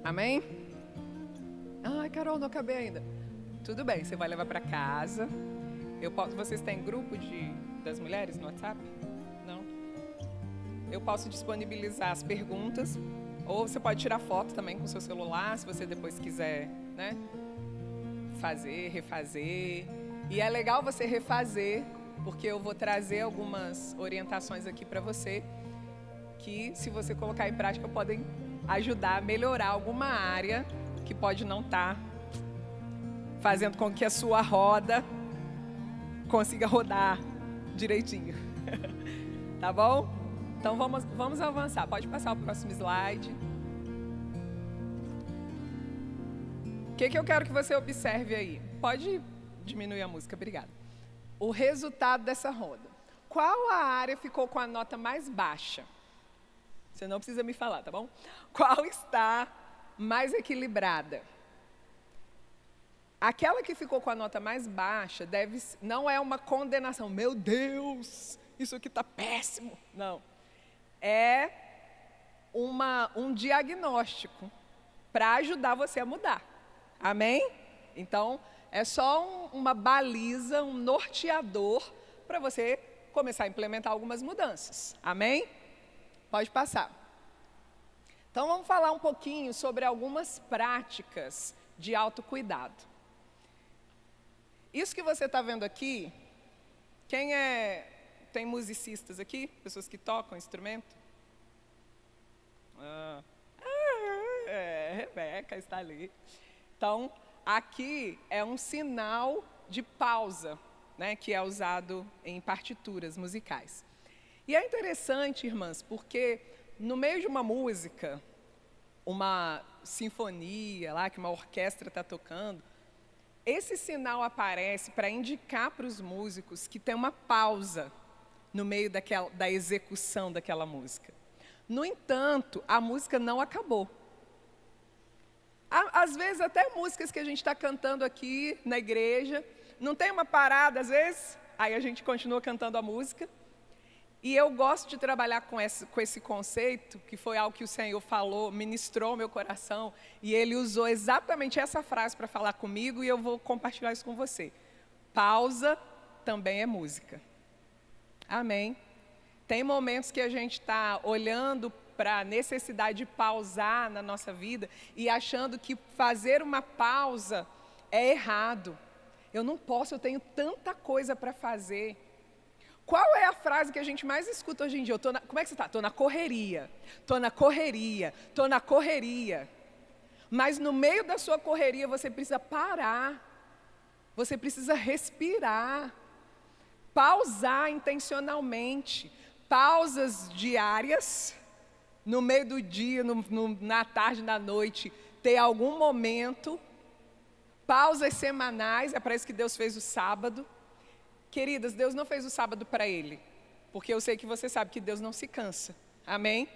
Amém? Ai, Carol, não acabei ainda. Tudo bem, você vai levar para casa. Vocês têm grupo das mulheres no WhatsApp? Não? Eu posso disponibilizar as perguntas, ou você pode tirar foto também com o seu celular, se você depois quiser, né? Fazer, refazer. E é legal você refazer, porque eu vou trazer algumas orientações aqui para você, que se você colocar em prática podem ajudar a melhorar alguma área que pode não estar fazendo com que a sua roda consiga rodar direitinho. Tá bom? Então vamos avançar. Pode passar o próximo slide. O que eu quero que você observe aí? Pode diminuir a música, obrigada. O resultado dessa roda. Qual a área ficou com a nota mais baixa? Você não precisa me falar, tá bom? Qual está mais equilibrada? Aquela que ficou com a nota mais baixa não é uma condenação. Meu Deus, isso aqui está péssimo. Não. É um diagnóstico para ajudar você a mudar. Amém? Então, é só uma baliza, um norteador para você começar a implementar algumas mudanças. Amém? Pode passar. Então vamos falar um pouquinho sobre algumas práticas de autocuidado. Isso que você está vendo aqui, tem musicistas aqui? Pessoas que tocam instrumento? Rebeca está ali. Então, aqui é um sinal de pausa, né, que é usado em partituras musicais. E é interessante, irmãs, porque no meio de uma música, uma sinfonia lá, que uma orquestra está tocando, esse sinal aparece para indicar para os músicos que tem uma pausa no meio da execução daquela música. No entanto, a música não acabou. Às vezes, até músicas que a gente está cantando aqui na igreja, não tem uma parada, às vezes, aí a gente continua cantando a música. E eu gosto de trabalhar com esse conceito, que foi algo que o Senhor falou, ministrou meu coração, e Ele usou exatamente essa frase para falar comigo, e eu vou compartilhar isso com você. Pausa também é música. Amém? Tem momentos que a gente está olhando para a necessidade de pausar na nossa vida e achando que fazer uma pausa é errado. Eu não posso, eu tenho tanta coisa para fazer. Qual é a frase que a gente mais escuta hoje em dia? Como é que você está? Estou na correria, estou na correria, estou na correria. Mas no meio da sua correria você precisa parar, você precisa respirar, pausar intencionalmente, pausas diárias, no meio do dia, na tarde, na noite, ter algum momento, pausas semanais, é para isso que Deus fez o sábado. Queridas, Deus não fez o sábado para Ele, porque eu sei que você sabe que Deus não se cansa, amém?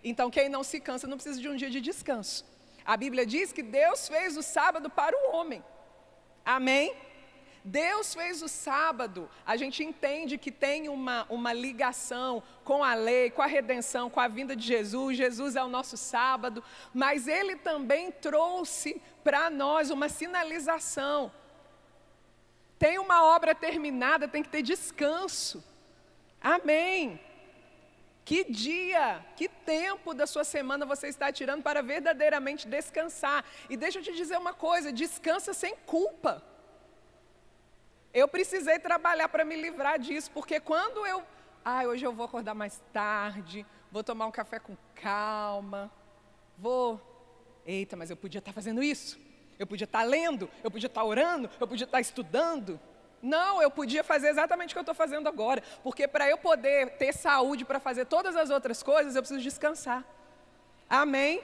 Então quem não se cansa não precisa de um dia de descanso. A Bíblia diz que Deus fez o sábado para o homem, amém? Deus fez o sábado, a gente entende que tem uma ligação com a lei, com a redenção, com a vinda de Jesus. Jesus é o nosso sábado, mas Ele também trouxe para nós uma sinalização. Tem uma obra terminada, tem que ter descanso, amém? Que dia, que tempo da sua semana você está tirando para verdadeiramente descansar? E deixa eu te dizer uma coisa, descansa sem culpa. Eu precisei trabalhar para me livrar disso, porque quando hoje eu vou acordar mais tarde, vou tomar um café com calma, mas eu podia estar fazendo isso, eu podia estar lendo, eu podia estar orando, eu podia estar estudando. Não, eu podia fazer exatamente o que eu estou fazendo agora, porque para eu poder ter saúde para fazer todas as outras coisas, eu preciso descansar. Amém?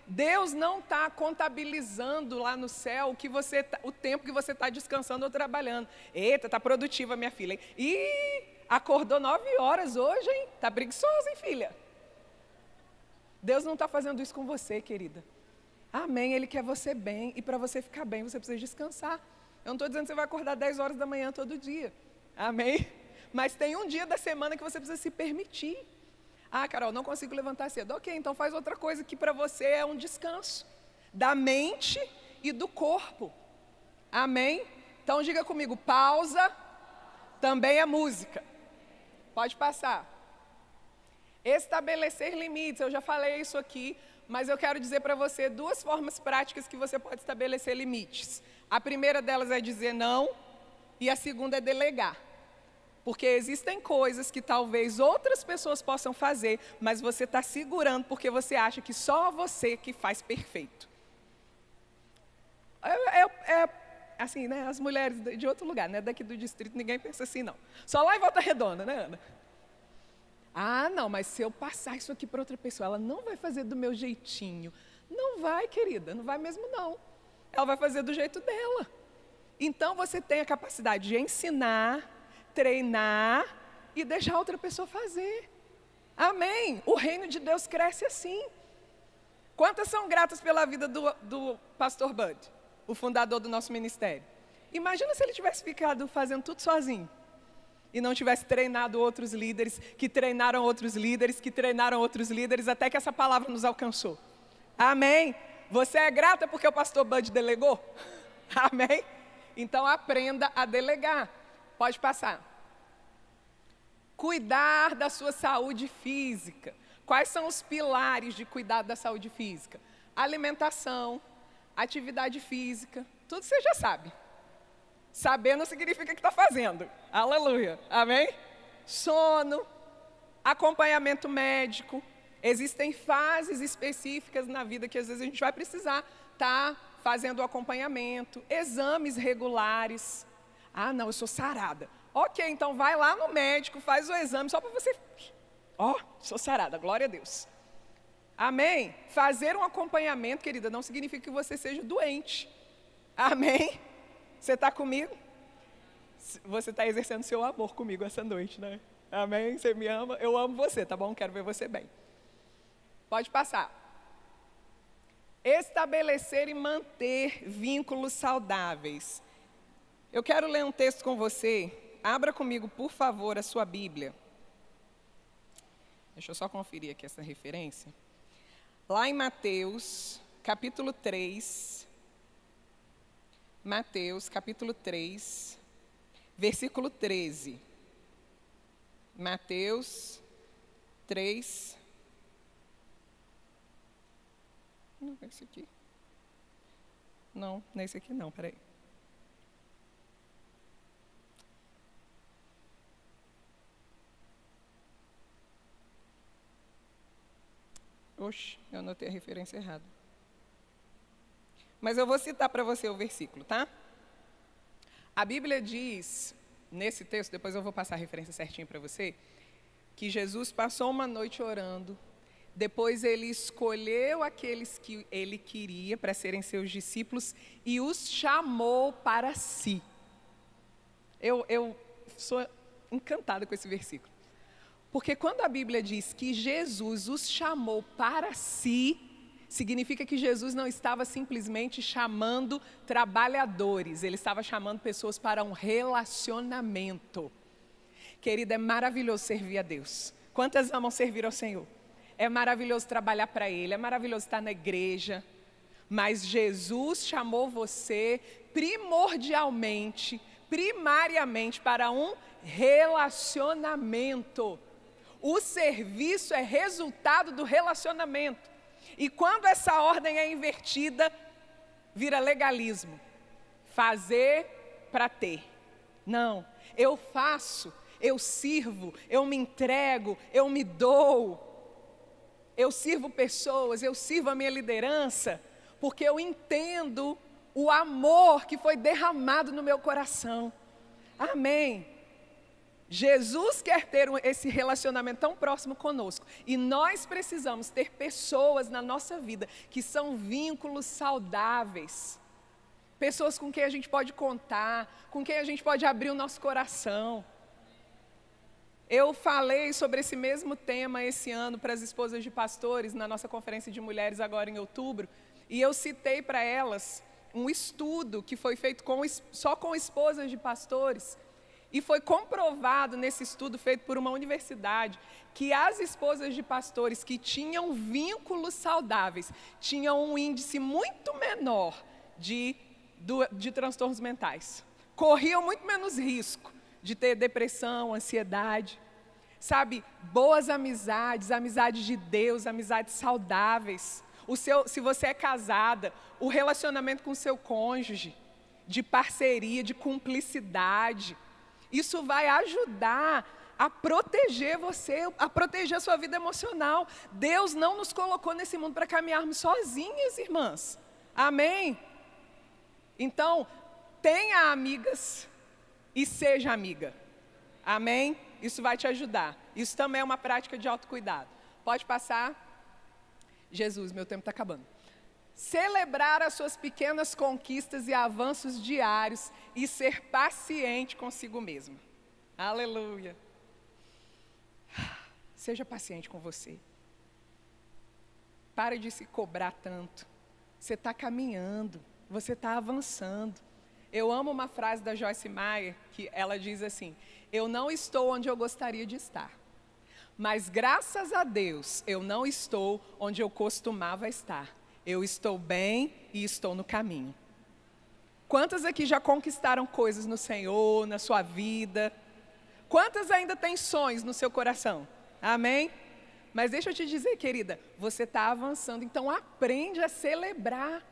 Deus não está contabilizando lá no céu o tempo que você está descansando ou trabalhando. Eita, está produtiva minha filha. Ih, acordou 9 horas hoje, hein? Está preguiçosa, hein, filha? Deus não está fazendo isso com você, querida. Amém, Ele quer você bem, e para você ficar bem, você precisa descansar. Eu não estou dizendo que você vai acordar 10 horas da manhã todo dia. Amém? Mas tem um dia da semana que você precisa se permitir. Ah, Carol, não consigo levantar cedo. Ok, então faz outra coisa que para você é um descanso. Da mente e do corpo. Amém? Então diga comigo, pausa também é música. Pode passar. Estabelecer limites, eu já falei isso aqui, mas eu quero dizer para você 2 formas práticas que você pode estabelecer limites. A primeira delas é dizer não, e a segunda é delegar. Porque existem coisas que talvez outras pessoas possam fazer, mas você está segurando porque você acha que só você que faz perfeito. Assim, né? As mulheres de outro lugar, né? Daqui do distrito, ninguém pensa assim, não. Só lá em Volta Redonda, né, Ana? Ah, não, mas se eu passar isso aqui para outra pessoa, ela não vai fazer do meu jeitinho. Não vai, querida, não vai mesmo não. Ela vai fazer do jeito dela. Então, você tem a capacidade de ensinar, treinar e deixar outra pessoa fazer. Amém? O reino de Deus cresce assim. Quantas são gratas pela vida do pastor Bud, o fundador do nosso ministério? Imagina se ele tivesse ficado fazendo tudo sozinho e não tivesse treinado outros líderes, que treinaram outros líderes, que treinaram outros líderes, até que essa palavra nos alcançou. Amém? Você é grata porque o pastor Bud delegou? Amém? Então aprenda a delegar. Pode passar. Cuidar da sua saúde física. Quais são os pilares de cuidado da saúde física? Alimentação, atividade física, tudo você já sabe. Saber não significa que está fazendo. Aleluia. Amém? Sono, acompanhamento médico. Existem fases específicas na vida que às vezes a gente vai precisar estar fazendo o acompanhamento. Exames regulares. Ah, não, eu sou sarada. Ok, então vai lá no médico, faz o exame só para você... sou sarada, glória a Deus. Amém? Fazer um acompanhamento, querida, não significa que você seja doente. Amém? Você está comigo? Você está exercendo seu amor comigo essa noite, né? Amém? Você me ama? Eu amo você, tá bom? Quero ver você bem. Pode passar. Estabelecer e manter vínculos saudáveis. Eu quero ler um texto com você. Abra comigo, por favor, a sua Bíblia. Deixa eu só conferir aqui essa referência. Lá em Mateus, capítulo 3. Mateus, capítulo 3, versículo 13. Mateus 3. Não, esse aqui. Não, nesse aqui não, peraí. Oxe, eu anotei a referência errada. Mas eu vou citar para você o versículo, tá? A Bíblia diz, nesse texto, depois eu vou passar a referência certinho para você, que Jesus passou uma noite orando, depois ele escolheu aqueles que ele queria para serem seus discípulos e os chamou para si. Eu sou encantada com esse versículo. Porque quando a Bíblia diz que Jesus os chamou para si, significa que Jesus não estava simplesmente chamando trabalhadores, ele estava chamando pessoas para um relacionamento. Querida, é maravilhoso servir a Deus. Quantas amam servir ao Senhor? É maravilhoso trabalhar para Ele, é maravilhoso estar na igreja. Mas Jesus chamou você primordialmente, primariamente para um relacionamento. O serviço é resultado do relacionamento. E quando essa ordem é invertida, vira legalismo. Fazer para ter. Não, eu faço, eu sirvo, eu me entrego, eu me dou. Eu sirvo pessoas, eu sirvo a minha liderança, porque eu entendo o amor que foi derramado no meu coração. Amém. Jesus quer ter esse relacionamento tão próximo conosco. E nós precisamos ter pessoas na nossa vida que são vínculos saudáveis. Pessoas com quem a gente pode contar, com quem a gente pode abrir o nosso coração. Eu falei sobre esse mesmo tema esse ano para as esposas de pastores, na nossa conferência de mulheres agora em outubro. E eu citei para elas um estudo que foi feito só com esposas de pastores. E foi comprovado nesse estudo feito por uma universidade que as esposas de pastores que tinham vínculos saudáveis tinham um índice muito menor de transtornos mentais. Corriam muito menos risco de ter depressão, ansiedade. Sabe, boas amizades, amizades de Deus, amizades saudáveis. Se você é casada, o relacionamento com o seu cônjuge, de parceria, de cumplicidade. Isso vai ajudar a proteger você, a proteger a sua vida emocional. Deus não nos colocou nesse mundo para caminharmos sozinhas, irmãs. Amém? Então, tenha amigas e seja amiga. Amém? Isso vai te ajudar. Isso também é uma prática de autocuidado. Pode passar. Jesus, meu tempo está acabando. Celebrar as suas pequenas conquistas e avanços diários e ser paciente consigo mesmo. Aleluia. Seja paciente com você. Pare de se cobrar tanto. Você está caminhando, você está avançando. Eu amo uma frase da Joyce Meyer, que ela diz assim: eu não estou onde eu gostaria de estar, mas graças a Deus eu não estou onde eu costumava estar. Eu estou bem e estou no caminho. Quantas aqui já conquistaram coisas no Senhor, na sua vida? Quantas ainda têm sonhos no seu coração? Amém? Mas deixa eu te dizer, querida, você está avançando, então aprende a celebrar.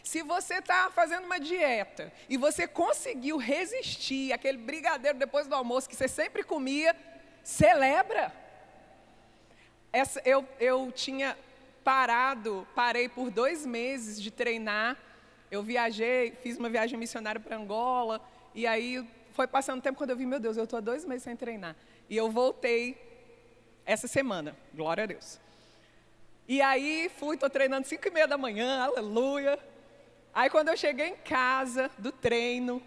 Se você está fazendo uma dieta e você conseguiu resistir àquele brigadeiro depois do almoço que você sempre comia, celebra. Eu tinha parei por 2 meses de treinar. Eu viajei, fiz uma viagem missionária para Angola, e aí foi passando tempo quando eu vi, meu Deus, eu estou há 2 meses sem treinar. E eu voltei essa semana, glória a Deus. E aí estou treinando 5:30 da manhã, aleluia. Aí quando eu cheguei em casa do treino,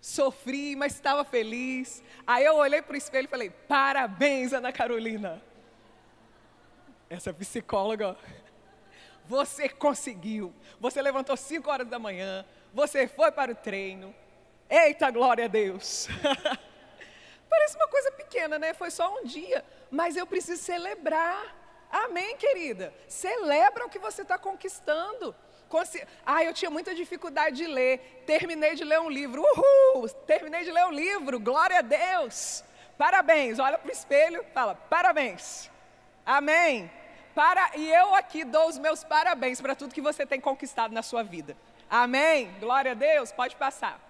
sofri, mas estava feliz. Aí eu olhei para o espelho e falei, parabéns, Ana Carolina. Essa psicóloga, você conseguiu. Você levantou 5 horas da manhã, você foi para o treino. Eita, glória a Deus. Parece uma coisa pequena, né? Foi só um dia, mas eu preciso celebrar. Amém, querida? Celebra o que você está conquistando. Eu tinha muita dificuldade de ler. Terminei de ler um livro. Uhul! Terminei de ler um livro. Glória a Deus. Parabéns. Olha para o espelho e fala, parabéns. Amém. E eu aqui dou os meus parabéns para tudo que você tem conquistado na sua vida. Amém. Glória a Deus. Pode passar.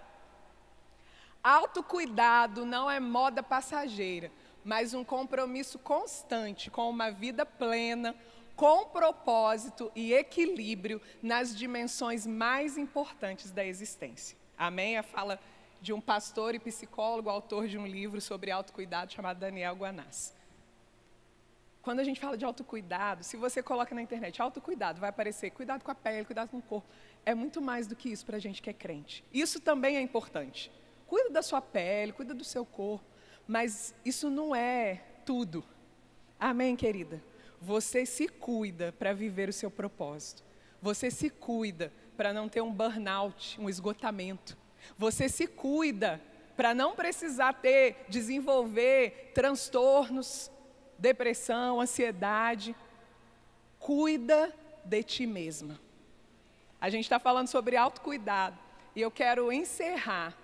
Autocuidado não é moda passageira, mas um compromisso constante com uma vida plena, com propósito e equilíbrio nas dimensões mais importantes da existência. Amém? A fala de um pastor e psicólogo, autor de um livro sobre autocuidado chamado Daniel Guanás. Quando a gente fala de autocuidado, se você coloca na internet autocuidado, vai aparecer cuidado com a pele, cuidado com o corpo. É muito mais do que isso para a gente que é crente. Isso também é importante. Cuida da sua pele, cuida do seu corpo, mas isso não é tudo. Amém, querida? Você se cuida para viver o seu propósito. Você se cuida para não ter um burnout, um esgotamento. Você se cuida para não precisar desenvolver transtornos, depressão, ansiedade. Cuida de ti mesma. A gente está falando sobre autocuidado e eu quero encerrar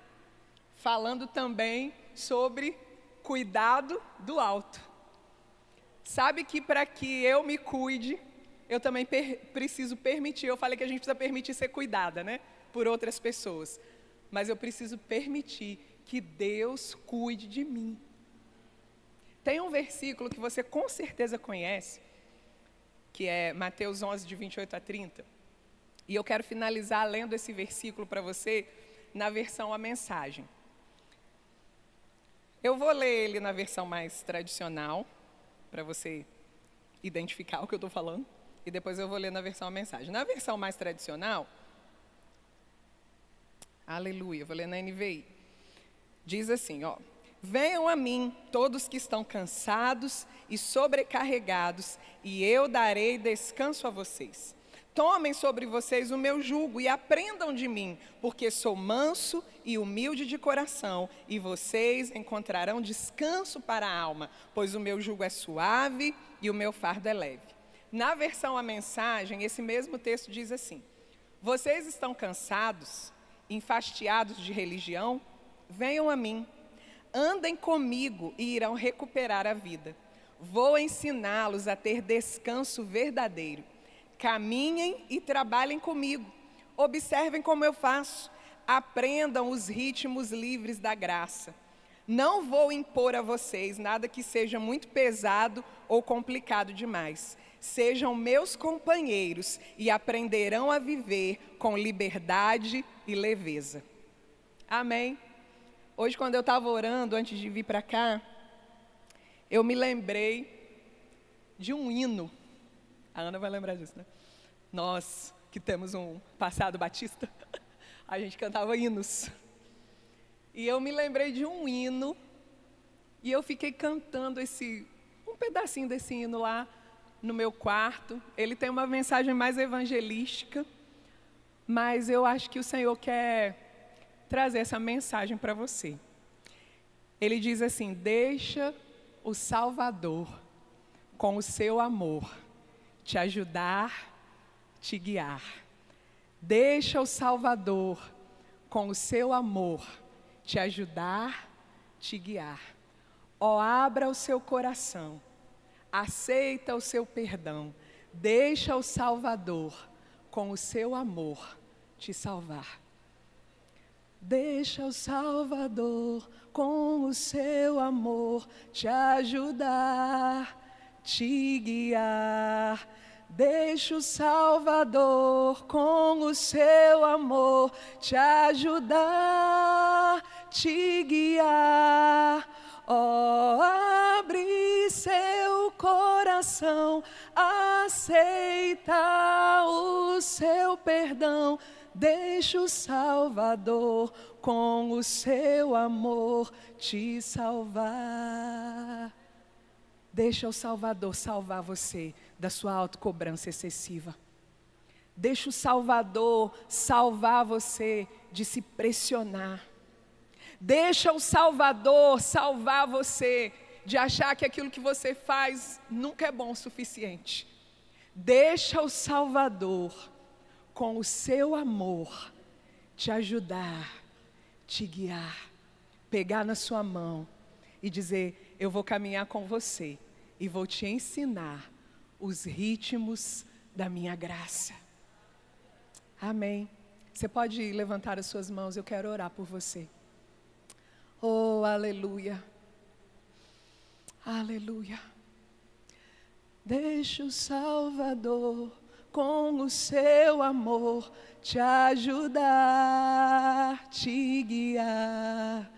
falando também sobre cuidado do alto. Sabe que para que eu me cuide, eu também preciso permitir. Eu falei que a gente precisa permitir ser cuidada, né? Por outras pessoas. Mas eu preciso permitir que Deus cuide de mim. Tem um versículo que você com certeza conhece, que é Mateus 11, de 28 a 30. E eu quero finalizar lendo esse versículo para você na versão A Mensagem. Eu vou ler ele na versão mais tradicional, para você identificar o que eu estou falando, e depois eu vou ler na versão A Mensagem. Na versão mais tradicional, aleluia, vou ler na NVI. Diz assim, ó: venham a mim todos que estão cansados e sobrecarregados, e eu darei descanso a vocês. Tomem sobre vocês o meu jugo e aprendam de mim, porque sou manso e humilde de coração, e vocês encontrarão descanso para a alma, pois o meu jugo é suave e o meu fardo é leve. Na versão A Mensagem, esse mesmo texto diz assim: vocês estão cansados, enfastiados de religião? Venham a mim, andem comigo e irão recuperar a vida. Vou ensiná-los a ter descanso verdadeiro. Caminhem e trabalhem comigo. Observem como eu faço. Aprendam os ritmos livres da graça. Não vou impor a vocês nada que seja muito pesado ou complicado demais. Sejam meus companheiros e aprenderão a viver com liberdade e leveza. Amém? Hoje, quando eu estava orando, antes de vir para cá, eu me lembrei de um hino. A Ana vai lembrar disso, né? Nós, que temos um passado batista, a gente cantava hinos. E eu me lembrei de um hino, e eu fiquei cantando um pedacinho desse hino lá no meu quarto. Ele tem uma mensagem mais evangelística, mas eu acho que o Senhor quer trazer essa mensagem para você. Ele diz assim: deixa o Salvador, com o seu amor, te ajudar, te guiar. Deixa o Salvador, com o seu amor, te ajudar, te guiar. Ó, abra o seu coração, aceita o seu perdão, deixa o Salvador, com o seu amor, te salvar. Deixa o Salvador, com o seu amor, te ajudar, te guiar. Deixa o Salvador, com o seu amor, te ajudar, te guiar. Oh, abre seu coração, aceita o seu perdão. Deixa o Salvador, com o seu amor, te salvar. Deixa o Salvador salvar você da sua autocobrança excessiva. Deixa o Salvador salvar você de se pressionar. Deixa o Salvador salvar você de achar que aquilo que você faz nunca é bom o suficiente. Deixa o Salvador, com o seu amor, te ajudar, te guiar, pegar na sua mão e dizer: eu vou caminhar com você e vou te ensinar os ritmos da minha graça. Amém. Você pode levantar as suas mãos, eu quero orar por você. Oh, aleluia. Aleluia. Deixa o Salvador, com o seu amor, te ajudar, te guiar.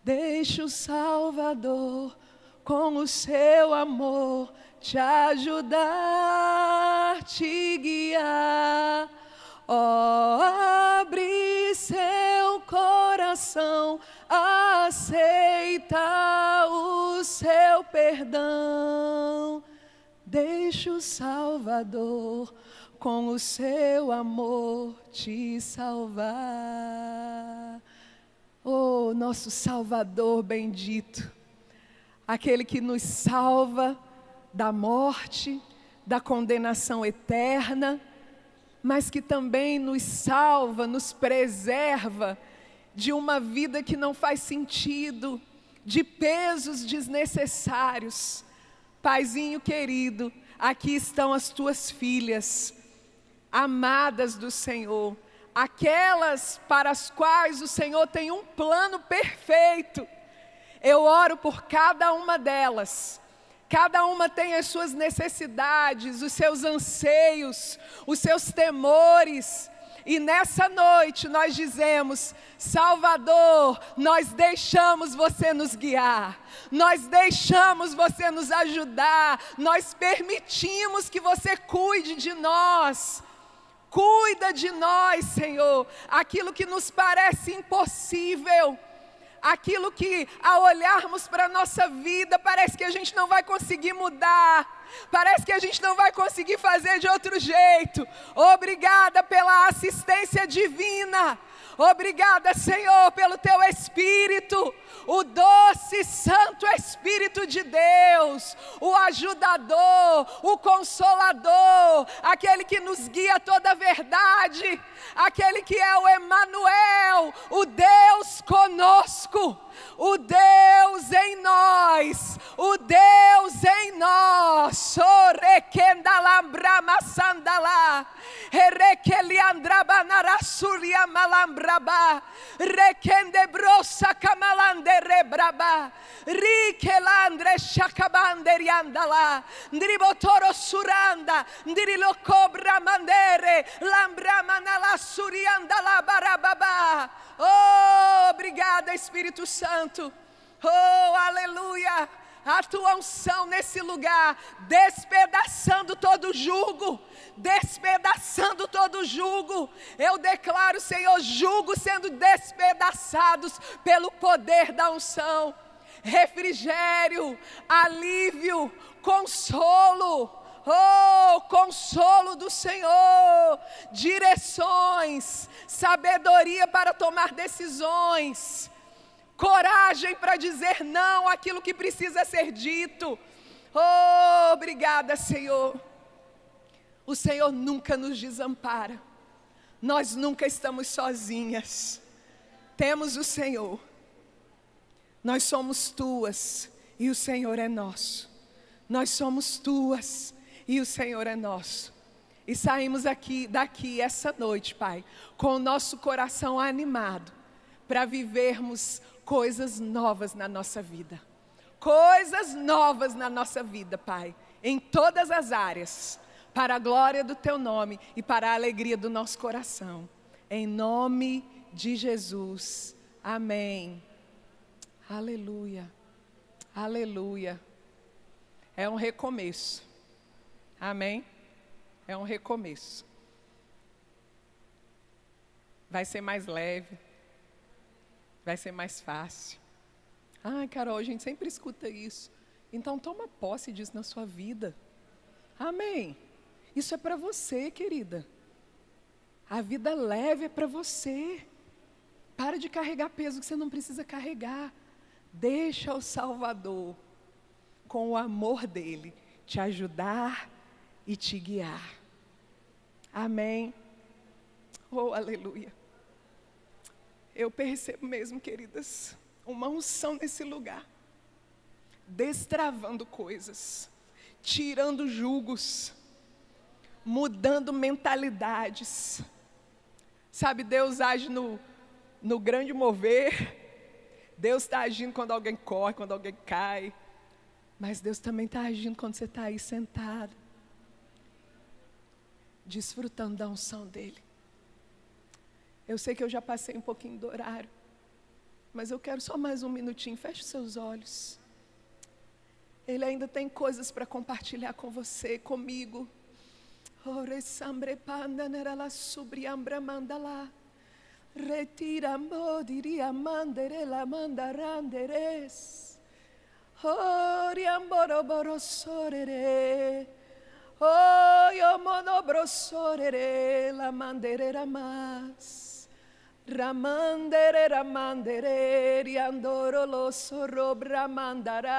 Deixa o Salvador, com o seu amor, te ajudar, te guiar. Oh, abre seu coração, aceita o seu perdão. Deixa o Salvador, com o seu amor, te salvar. Oh, nosso Salvador bendito, aquele que nos salva da morte, da condenação eterna, mas que também nos salva, nos preserva de uma vida que não faz sentido, de pesos desnecessários. Paizinho querido, aqui estão as tuas filhas, amadas do Senhor, aquelas para as quais o Senhor tem um plano perfeito. Eu oro por cada uma delas. Cada uma tem as suas necessidades, os seus anseios, os seus temores. E nessa noite nós dizemos: Salvador, nós deixamos você nos guiar, nós deixamos você nos ajudar, nós permitimos que você cuide de nós. Cuida de nós, Senhor, aquilo que nos parece impossível, aquilo que ao olharmos para a nossa vida parece que a gente não vai conseguir mudar, parece que a gente não vai conseguir fazer de outro jeito. Obrigada pela assistência divina, obrigada, Senhor, pelo teu Espírito, o doce Santo Espírito de Deus, o ajudador, o consolador, aquele que nos guia a toda a verdade, aquele que é o Emanuel, o Deus conosco, o Deus em nós, o Deus em nós. Sorekendalambrama sandala, erekeliandrabanarasuria malambraba, rekendebrosa kamalanderebraba, rikelandre shakabanderiandala, ndribotoro suranda, ndrilokobra mandere, lambramanala suriandala barababa. Oh, obrigada, Espírito Santo. Oh, aleluia. A tua unção nesse lugar, despedaçando todo jugo, despedaçando todo jugo. Eu declaro, Senhor, jugo sendo despedaçados pelo poder da unção. Refrigério, alívio, consolo. Oh, consolo do Senhor, direções, sabedoria para tomar decisões, coragem para dizer não àquilo que precisa ser dito. Oh, obrigada, Senhor. O Senhor nunca nos desampara, nós nunca estamos sozinhas, temos o Senhor, nós somos tuas e o Senhor é nosso. nós somos tuas e o Senhor é nosso. E saímos daqui essa noite, Pai, com o nosso coração animado para vivermos coisas novas na nossa vida. Coisas novas na nossa vida, Pai, em todas as áreas, para a glória do Teu nome e para a alegria do nosso coração. Em nome de Jesus. Amém. Aleluia. Aleluia. É um recomeço. Amém? É um recomeço. Vai ser mais leve. Vai ser mais fácil. Ai, Carol, a gente sempre escuta isso. Então toma posse disso na sua vida. Amém. Isso é para você, querida. A vida leve é para você. Para de carregar peso que você não precisa carregar. Deixa o Salvador, com o amor dele, te ajudar e te guiar. Amém. Oh, aleluia. Eu percebo mesmo, queridas, uma unção nesse lugar. Destravando coisas, tirando julgos, mudando mentalidades. Sabe, Deus age no grande mover. Deus está agindo quando alguém corre, quando alguém cai. Mas Deus também está agindo quando você está aí sentado, desfrutando da unção dEle. Eu sei que eu já passei um pouquinho do horário, mas eu quero só mais um minutinho. Feche os seus olhos. Ele ainda tem coisas para compartilhar com você, comigo. Retirambo diria mandere la mandaranderes. Oriamboroborosore. Oyo monobrosorere la manderera mas. Ramandere ramandere riandoro lo sorro bramandara.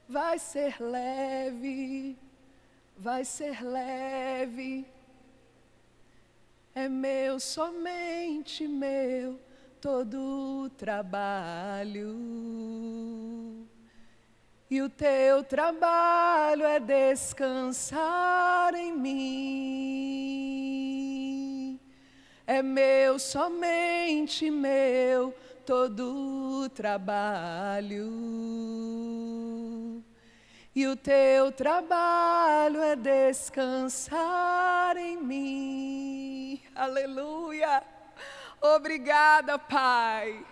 Vai ser leve. Vai ser leve, é meu, somente meu, todo o trabalho. E o teu trabalho é descansar em mim. É meu, somente meu, todo o trabalho. E o teu trabalho é descansar em mim. Aleluia. Obrigada, Pai.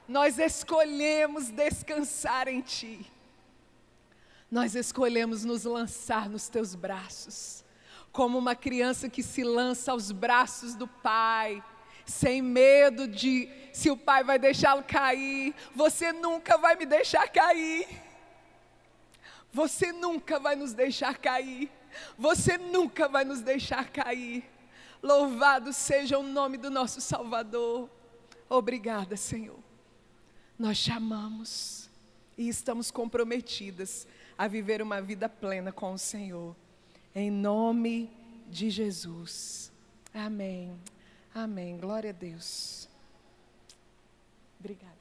Nós escolhemos descansar em Ti. Nós escolhemos nos lançar nos Teus braços. Como uma criança que se lança aos braços do Pai. Sem medo de se o Pai vai deixá-lo cair. Você nunca vai me deixar cair. Você nunca vai nos deixar cair. Você nunca vai nos deixar cair. Louvado seja o nome do nosso Salvador. Obrigada, Senhor. Nós te amamos e estamos comprometidas a viver uma vida plena com o Senhor. Em nome de Jesus. Amém. Amém. Glória a Deus. Obrigada.